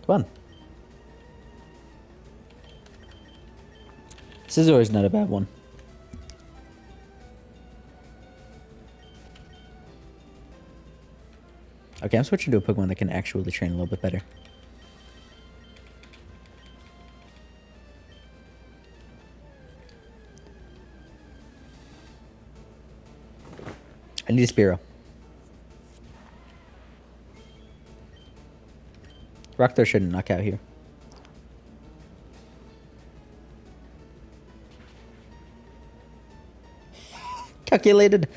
Come on. Scizor is not a bad one. Okay, I'm switching to a Pokemon that can actually train a little bit better. I need a Spearow. Rock Throw shouldn't knock out here. Calculated.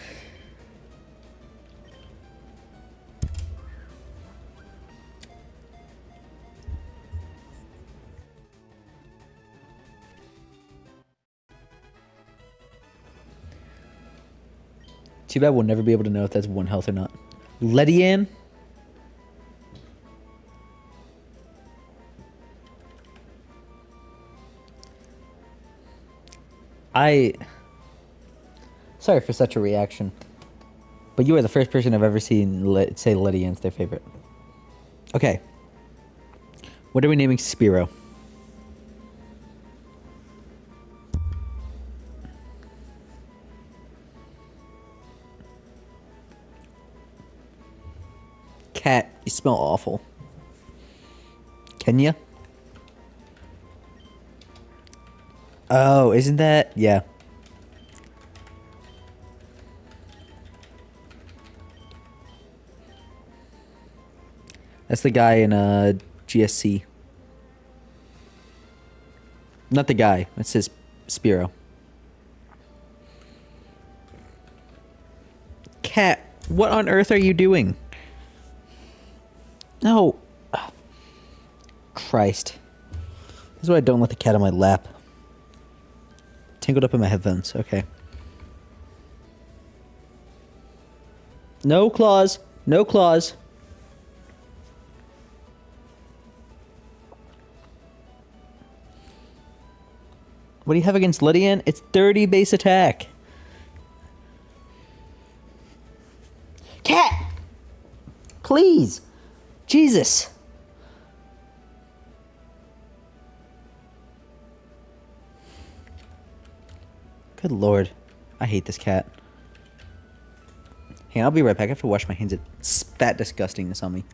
Too bad we'll never be able to know if that's 1 health or not. Ledian. Sorry for such a reaction. But you are the first person I've ever seen say Ledian's their favorite. Okay. What are we naming Spearow? Cat, you smell awful. Kenya? Oh, isn't that? Yeah. That's the guy in GSC. Not the guy. It says Spearow. Cat, what on earth are you doing? No. Christ. This is why I don't let the cat on my lap. Tangled up in my headphones. Okay. No claws. No claws. What do you have against Ledian? It's 30 base attack. Cat! Please! Jesus! Good lord. I hate this cat. Hey, I'll be right back. I have to wash my hands. It spat disgustingness on me.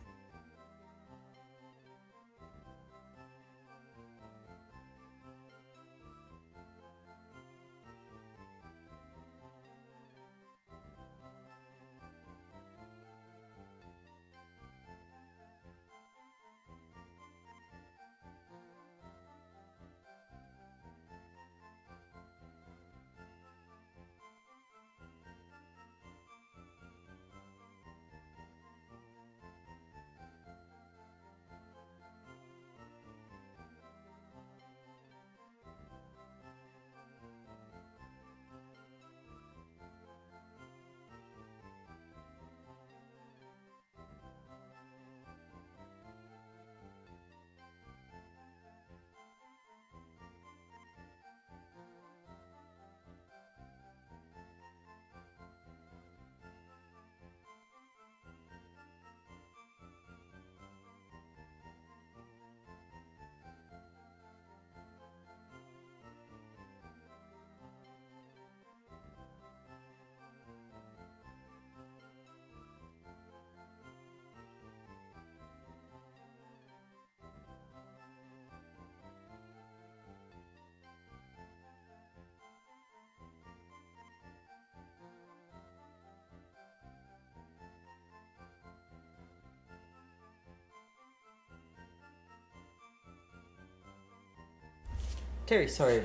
Terry, sorry.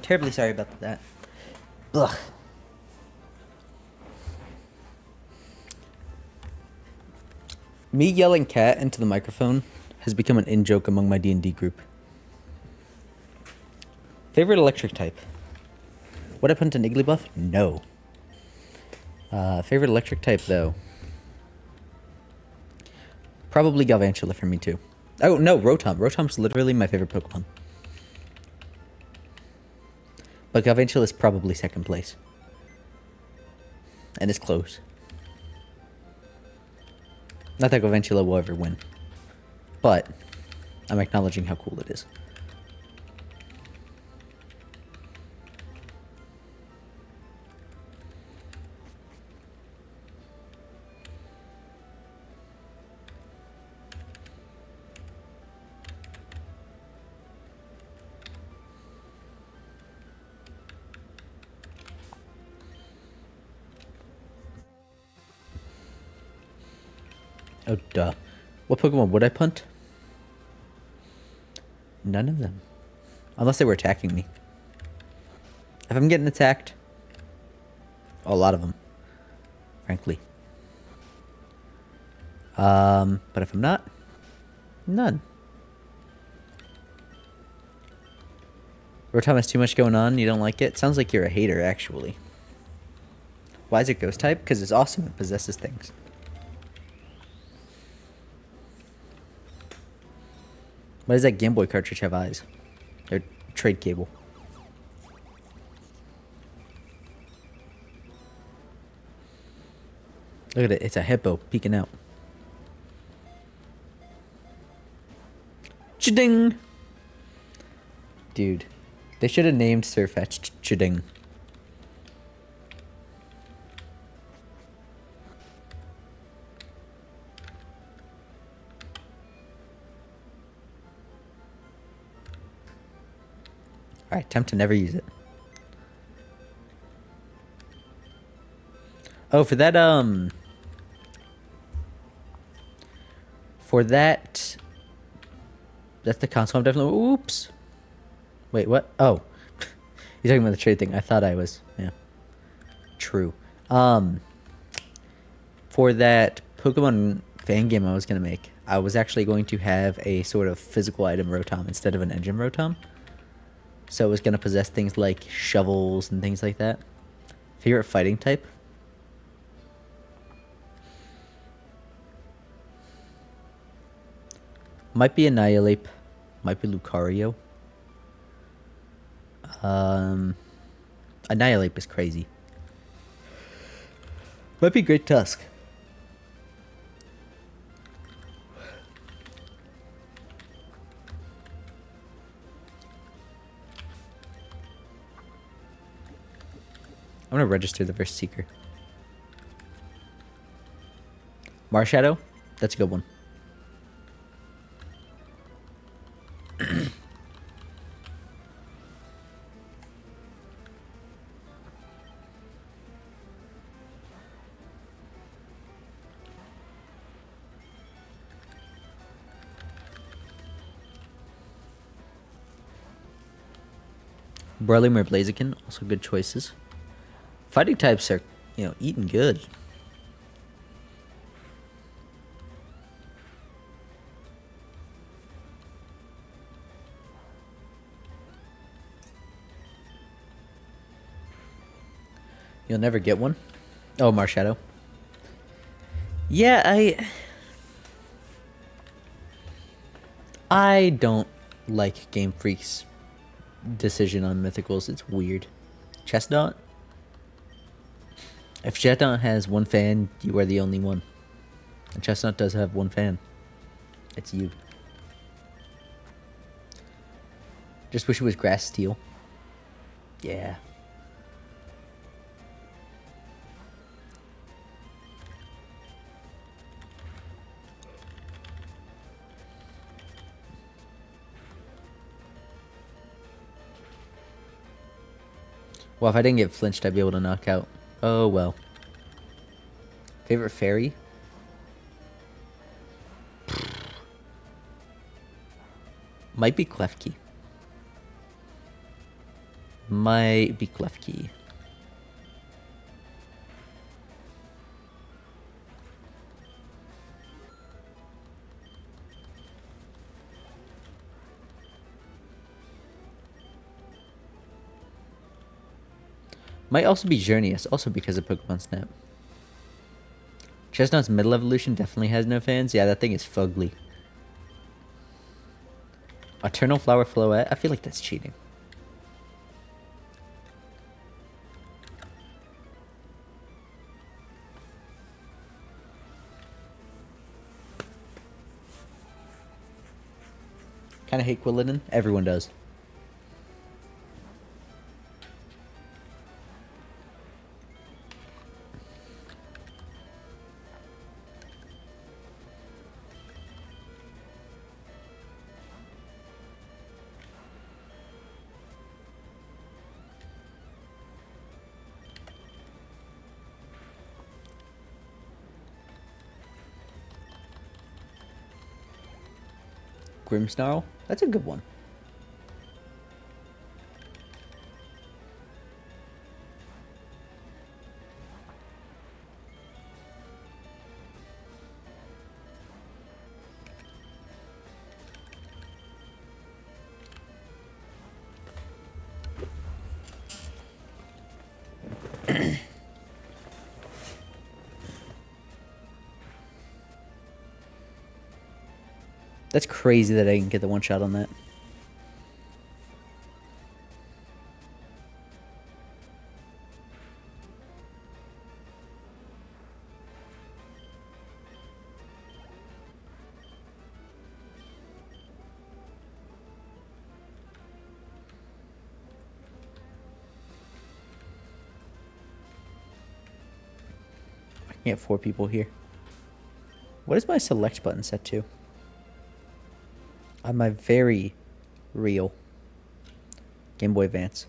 Terribly sorry about that. Ugh. Me yelling cat into the microphone has become an in-joke among my D&D group. Favorite electric type? Would I punt an Igglybuff? No. Favorite electric type, though? Probably Galvantula for me, too. Oh, no, Rotom. Rotom's literally my favorite Pokemon. But Galvantula is probably second place. And it's close. Not that Galvantula will ever win. But I'm acknowledging how cool it is. Oh, duh. What Pokemon would I punt? None of them. Unless they were attacking me. If I'm getting attacked, a lot of them. Frankly. But if I'm not, none. Rotom has too much going on, you don't like it? Sounds like you're a hater, actually. Why is it ghost type? Because it's awesome, it possesses things. Why does that Game Boy cartridge have eyes? Or trade cable. Look at it, it's a hippo peeking out. Chiding! Dude, they should have named Sirfetch'd Chiding. Alright, time to never use it. Oh, for that, that's the console I'm definitely... Oops! Wait, what? Oh. You're talking about the trade thing. I thought I was... Yeah. True. For that Pokemon fan game I was going to make, I was actually going to have a sort of physical item Rotom instead of an engine Rotom. So it was going to possess things like shovels and things like that. Favorite fighting type? Might be Annihilate. Might be Lucario. Annihilate is crazy. Might be Great Tusk. I'm gonna register the Verse Seeker. Marshadow? That's a good one. Brawlymere Blaziken, also good choices. Fighting types are, eating good. You'll never get one? Oh, Marshadow. Yeah, I don't like Game Freak's decision on mythicals. It's weird. Chestnut? If Chestnut has one fan, you are the only one. And Chestnut does have one fan. It's you. Just wish it was Grass Steel. Yeah. Well, if I didn't get flinched, I'd be able to knock out. Oh, well. Favorite fairy? Might be Klefki. Might be Klefki. Might also be Journeus, also because of Pokemon Snap. Chestnut's middle evolution definitely has no fans. Yeah, that thing is fugly. Eternal Flower Floette? I feel like that's cheating. Kinda hate Quilladin. Everyone does. Grimmsnarl? That's a good one. That's crazy that I can get the one shot on that. I can get 4 people here. What is my select button set to? On my very real Game Boy Advance.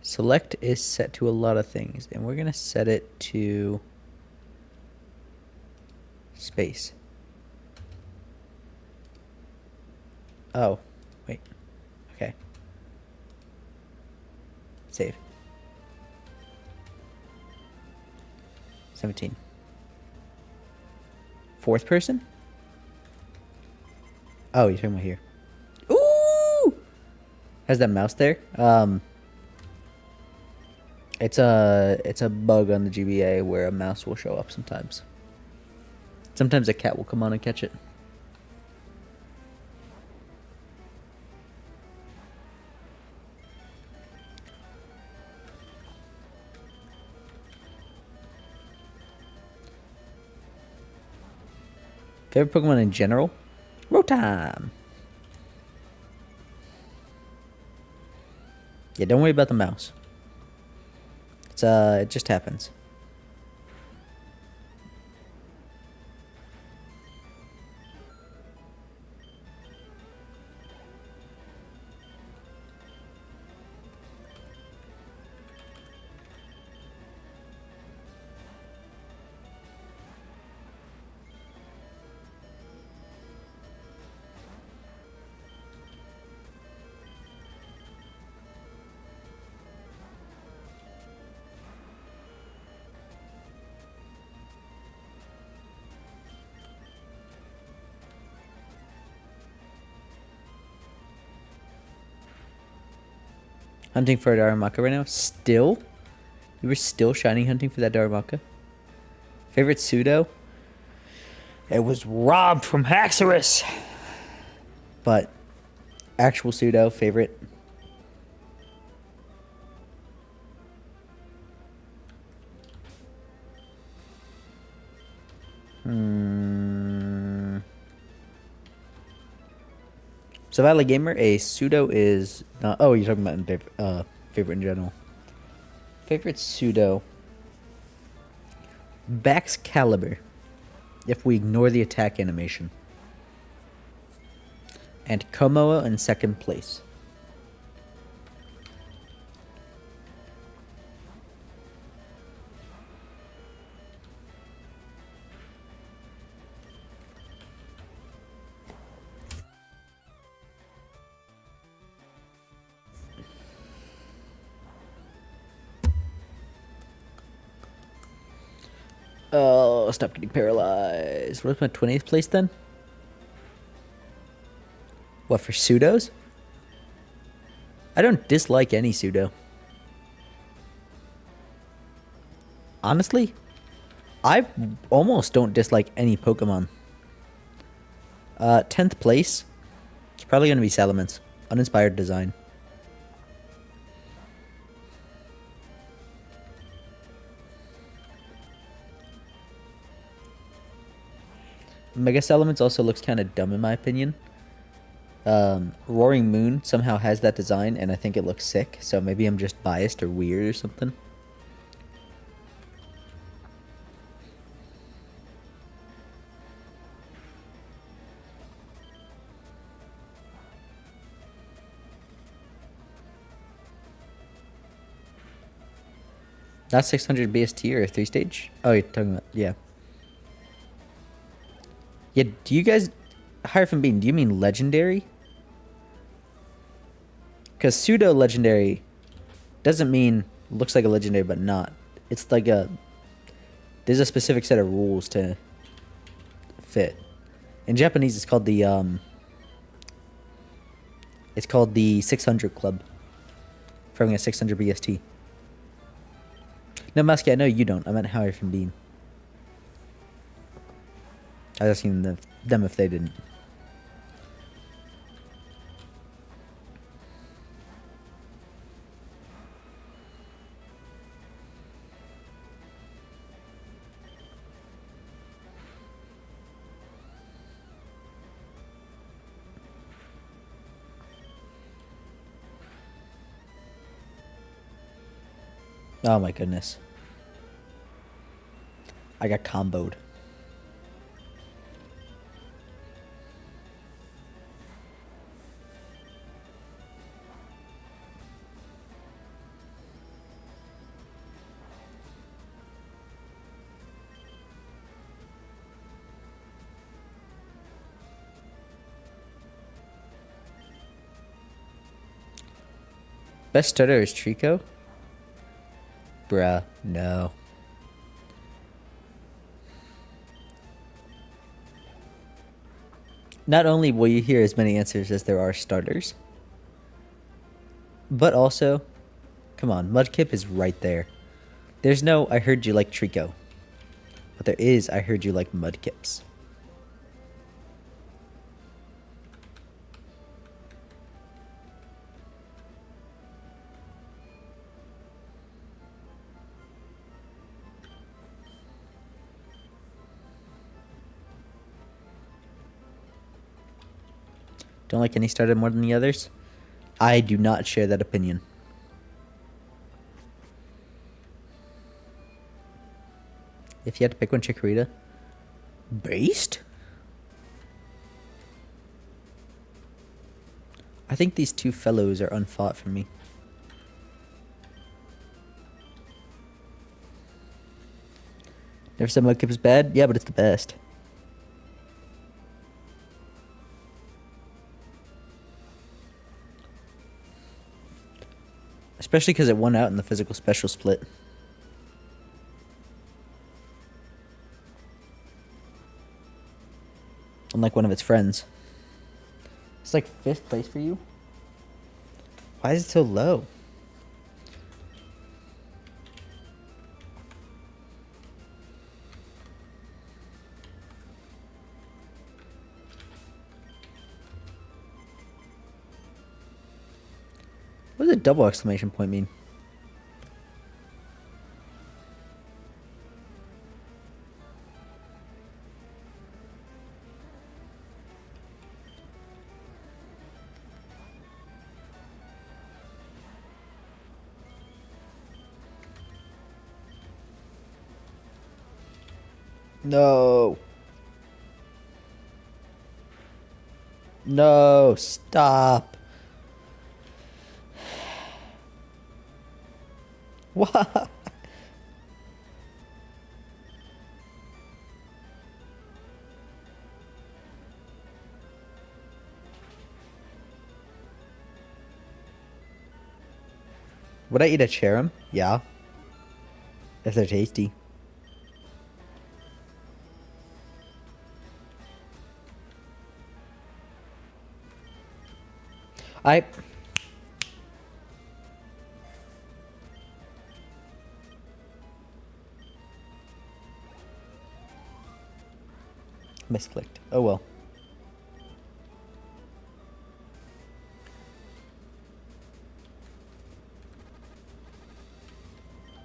Select is set to a lot of things, and we're going to set it to space. Oh, wait. Okay. Save. 17. 4th person? Oh, you're talking about here. Ooh! Has that mouse there? It's a bug on the GBA where a mouse will show up sometimes. Sometimes a cat will come on and catch it. Favorite Pokemon in general? Rotom! Yeah, don't worry about the mouse. It just happens. Hunting for a Darumaka right now? Still? You were still shiny hunting for that Darumaka? Favorite pseudo? It was robbed from Haxorus. But actual pseudo favorite? So Valley Gamer, a pseudo is not. Oh, you're talking about in favorite in general. Favorite pseudo. Baxcalibur, if we ignore the attack animation. And Komoa in second place. Oh, stop getting paralyzed. What's my 20th place then? What, for pseudos? I don't dislike any pseudo. Honestly, I almost don't dislike any Pokemon. 10th place. It's probably going to be Salamence. Uninspired design. Mega Salamence also looks kind of dumb in my opinion. Roaring Moon somehow has that design and I think it looks sick, so maybe I'm just biased or weird or something. Not 600 BST or 3-stage? Oh, you're talking about, yeah. Yeah, do you guys, Hierophant Bean, do you mean legendary? Because pseudo legendary doesn't mean looks like a legendary but not. It's like there's a specific set of rules to fit. In Japanese, it's called the 600 club for having a 600 BST. No, Musky, I know you don't. I meant Hierophant Bean. I was asking them if they didn't. Oh my goodness. I got comboed. Best starter is Trico? Bruh, no. Not only will you hear as many answers as there are starters, but also, come on, Mudkip is right there. There's no I heard you like Trico, but there is I heard you like Mudkips. Don't like any starter more than the others? I do not share that opinion. If you had to pick one, Chikorita. Based? I think these two fellows are unfought for me. Never said Mudkip is bad? Yeah, but it's the best. Especially because it won out in the physical special split. Unlike one of its friends. It's like 5th place for you? Why is it so low? What does a double exclamation point mean? No. No, stop. What? Would I eat a Cherim? Yeah. If they're tasty. I misclicked. Oh well.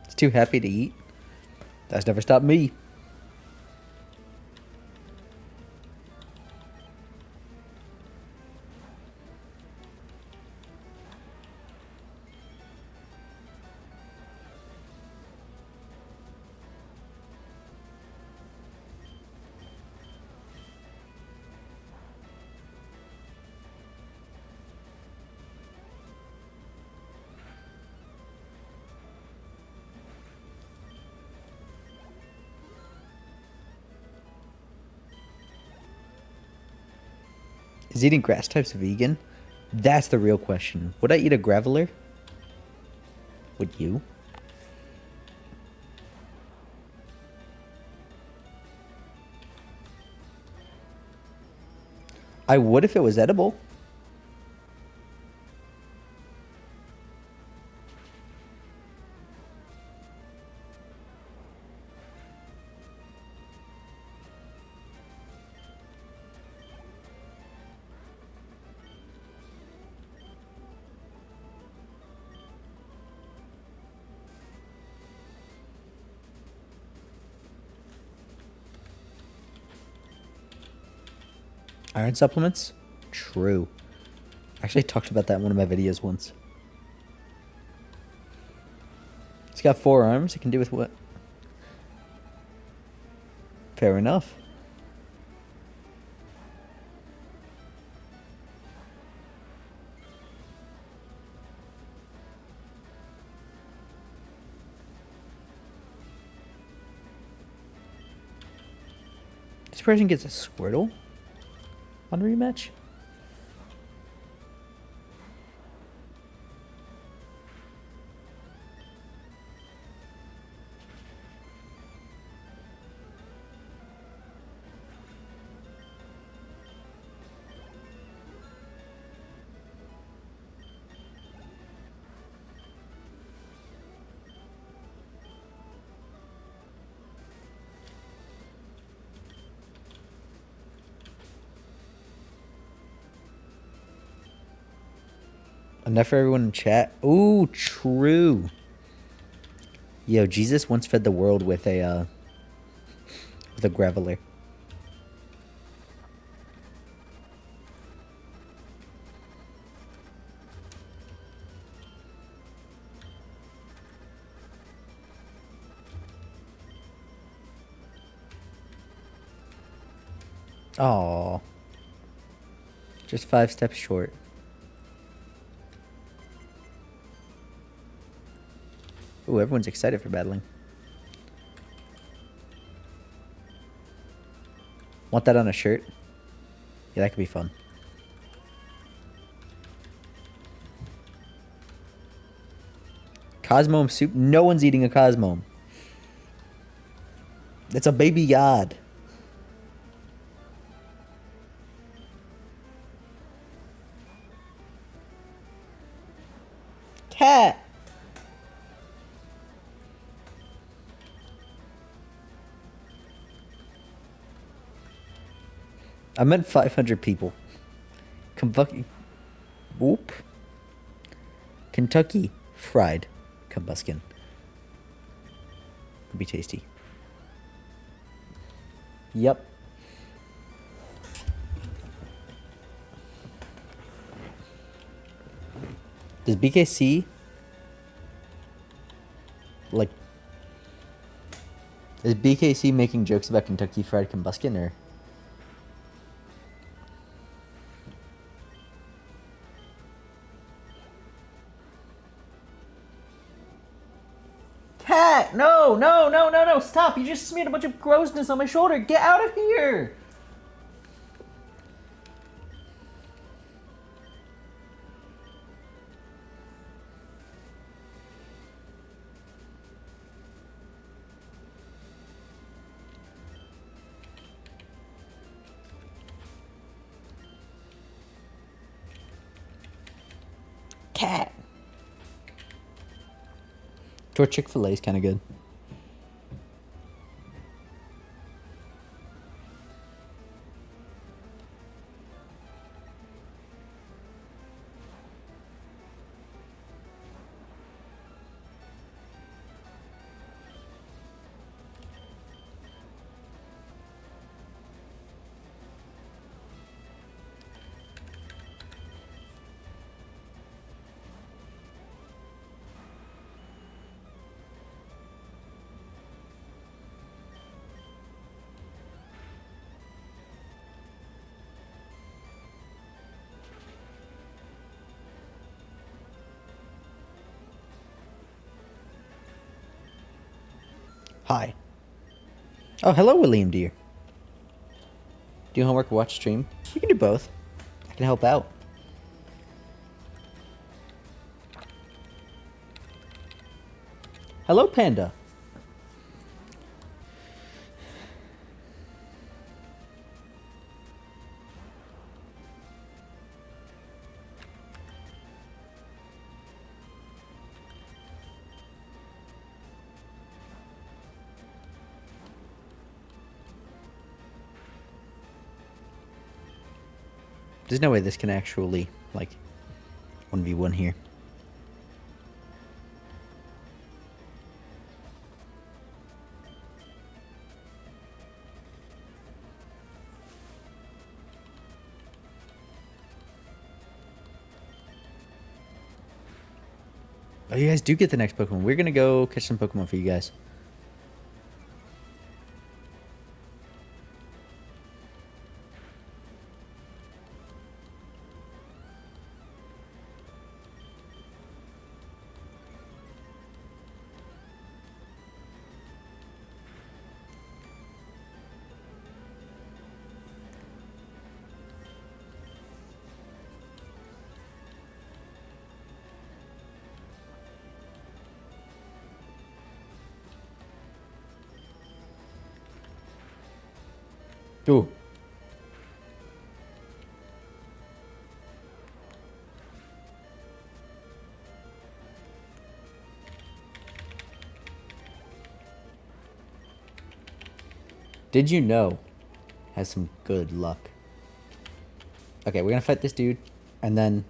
It's too happy to eat. That's never stopped me. Is eating grass types vegan? That's the real question. Would I eat a Graveler? Would you? I would if it was edible. Iron supplements? True. I actually talked about that in one of my videos once. It's got 4 arms. It can do with what? Fair enough. This person gets a Squirtle on rematch? Enough for everyone in chat. Ooh, true. Yo, Jesus once fed the world with a Graveler. Oh, just 5 steps short. Ooh, everyone's excited for battling. Want that on a shirt? Yeah, that could be fun. Cosmome soup? No one's eating a Cosmome. It's a baby yod. Cat! I meant 500 people. Kentucky. Whoop. Kentucky fried combuskin. Would be tasty. Yep. Does BKC like is BKC making jokes about Kentucky fried combuskin or Cat! No, no, no, no, no, stop! You just smeared a bunch of grossness on my shoulder. Get out of here! Cat! Or Chick-fil-A is kind of good. Hi. Oh, hello, William Deere. Do homework, watch stream? You can do both. I can help out. Hello, Panda. There's no way this can actually, like, 1v1 here. Oh, you guys do get the next Pokemon. We're gonna go catch some Pokemon for you guys. Ooh. Did you know? Has some good luck. Okay, we're gonna fight this dude, and then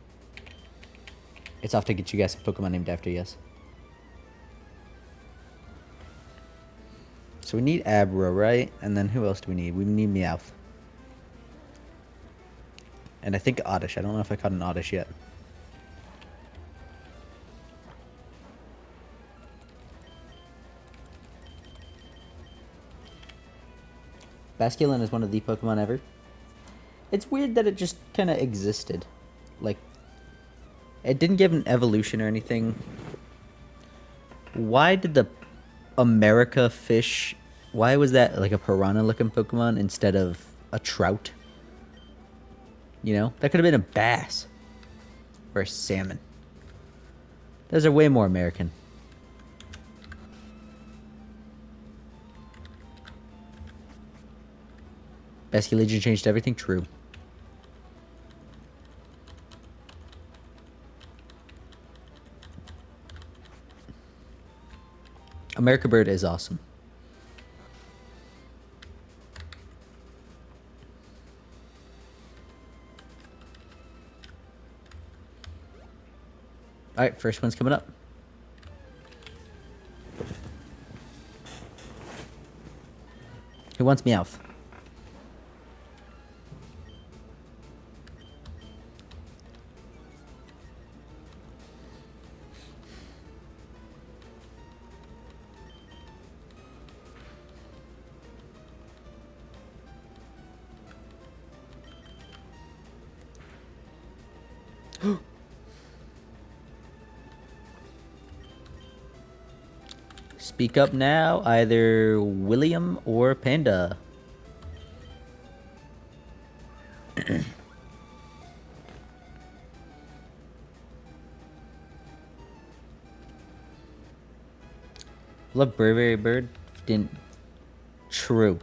it's off to get you guys a Pokemon named after you. Yes. So we need Abra, right? And then who else do we need? We need Meowth. And I think Oddish. I don't know if I caught an Oddish yet. Basculin is one of the Pokemon ever. It's weird that it just kind of existed. Like, it didn't give an evolution or anything. Why did the America fish... Why was that like a piranha-looking Pokemon instead of a trout? You know? That could have been a bass. Or a salmon. Those are way more American. Basque Legion changed everything? True. America Bird is awesome. Alright, first one's coming up. Who wants Meowth? Speak up now, either William or Panda. Love Burberry Bird. Didn't. True.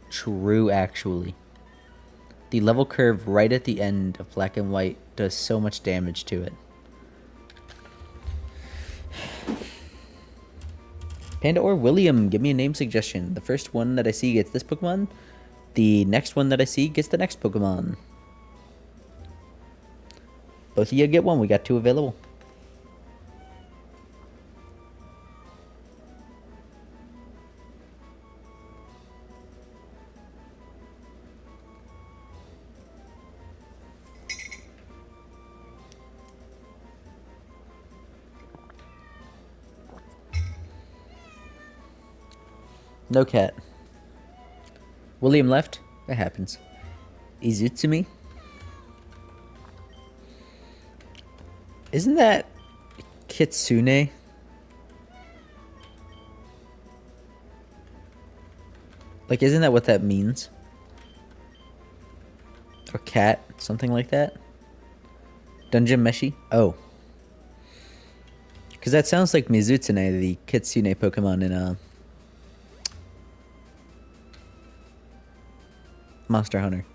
True, actually. The level curve right at the end of Black and White does so much damage to it. Panda or William, give me a name suggestion. The first one that I see gets this Pokemon. The next one that I see gets the next Pokemon. Both of you get one. We got 2 available. No cat. William left. That happens. Izutsumi? Isn't that Kitsune? Like, isn't that what that means? Or cat? Something like that? Dungeon Meshi? Oh. Because that sounds like Mizutsune, the Kitsune Pokemon in Monster Hunter.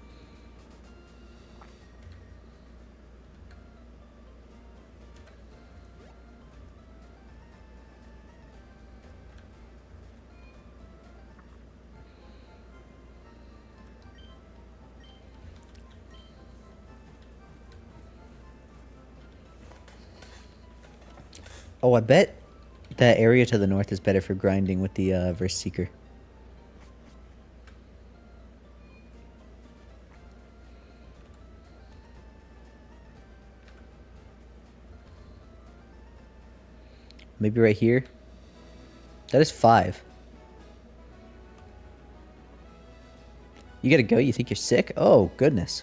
Oh, I bet that area to the north is better for grinding with the Verse Seeker. Maybe right here. That is 5. You gotta go? You think you're sick? Oh, goodness.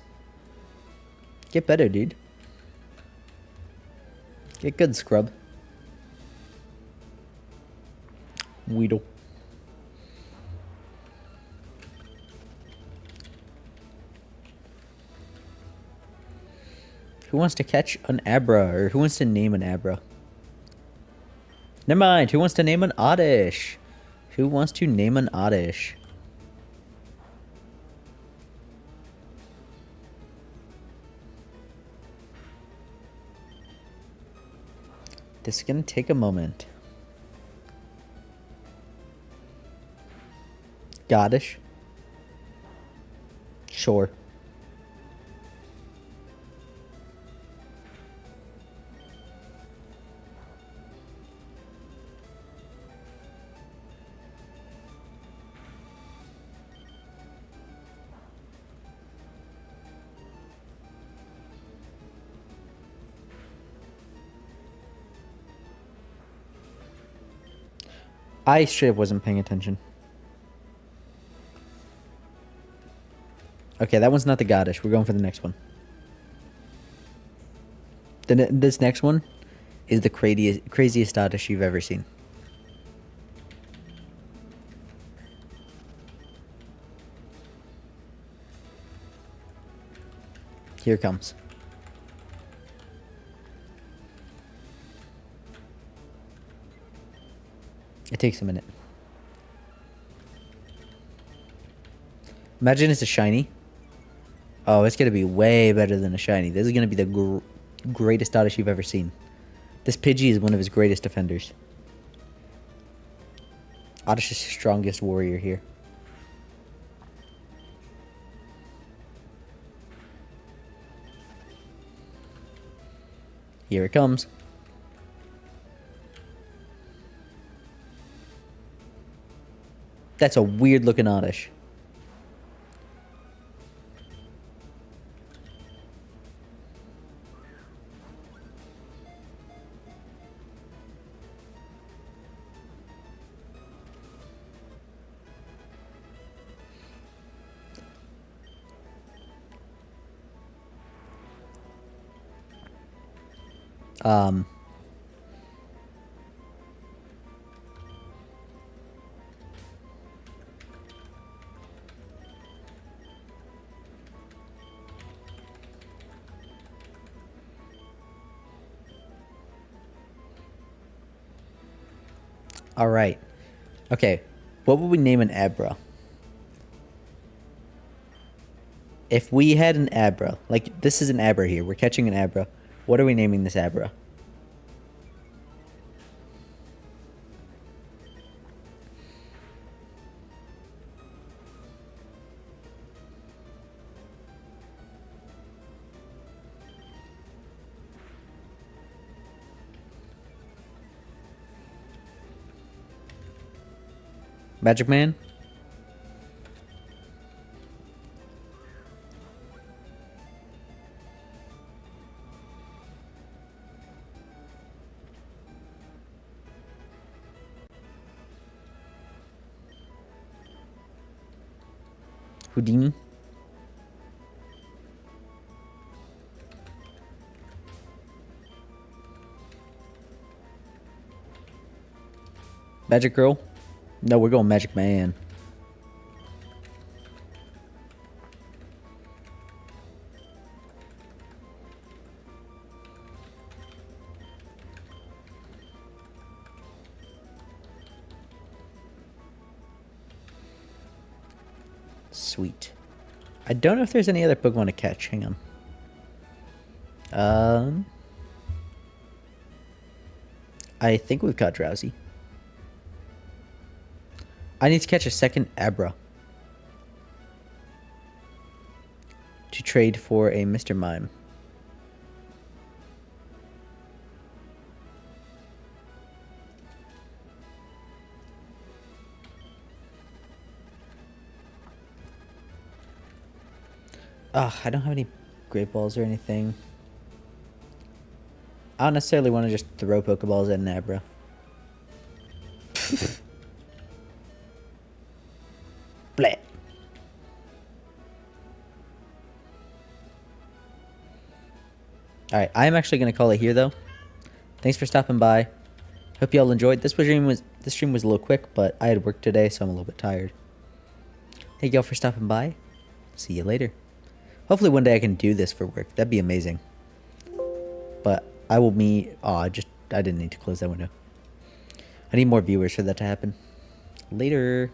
Get better, dude. Get good, scrub. Weedle. Who wants to catch an Abra? Or who wants to name an Abra? Never mind. Who wants to name an Oddish? Who wants to name an Oddish? This is gonna take a moment. Goddish? Sure. I straight up wasn't paying attention. Okay, that one's not the Goddish. We're going for the next one. This next one is the craziest Oddish you've ever seen. Here it comes. It takes a minute. Imagine it's a shiny. Oh, it's going to be way better than a shiny. This is going to be the greatest Oddish you've ever seen. This Pidgey is one of his greatest defenders. Oddish's strongest warrior here. Here it comes. That's a weird looking Oddish. All right. Okay. What would we name an Abra? If we had an Abra, like this is an Abra here. We're catching an Abra. What are we naming this Abra? Magic Man? Houdini? Magic Girl? No, we're going Magic Man. Sweet. I don't know if there's any other Pokemon to catch. Hang on. I think we've caught Drowsy. I need to catch a second Abra to trade for a Mr. Mime. Ugh, I don't have any Great Balls or anything. I don't necessarily want to just throw Pokeballs at an Abra. Bleh. Alright, I'm actually going to call it here, though. Thanks for stopping by. Hope y'all enjoyed. This stream was a little quick, but I had work today, so I'm a little bit tired. Thank y'all for stopping by. See you later. Hopefully one day I can do this for work. That'd be amazing. But I will meet... Oh, I didn't need to close that window. I need more viewers for that to happen. Later.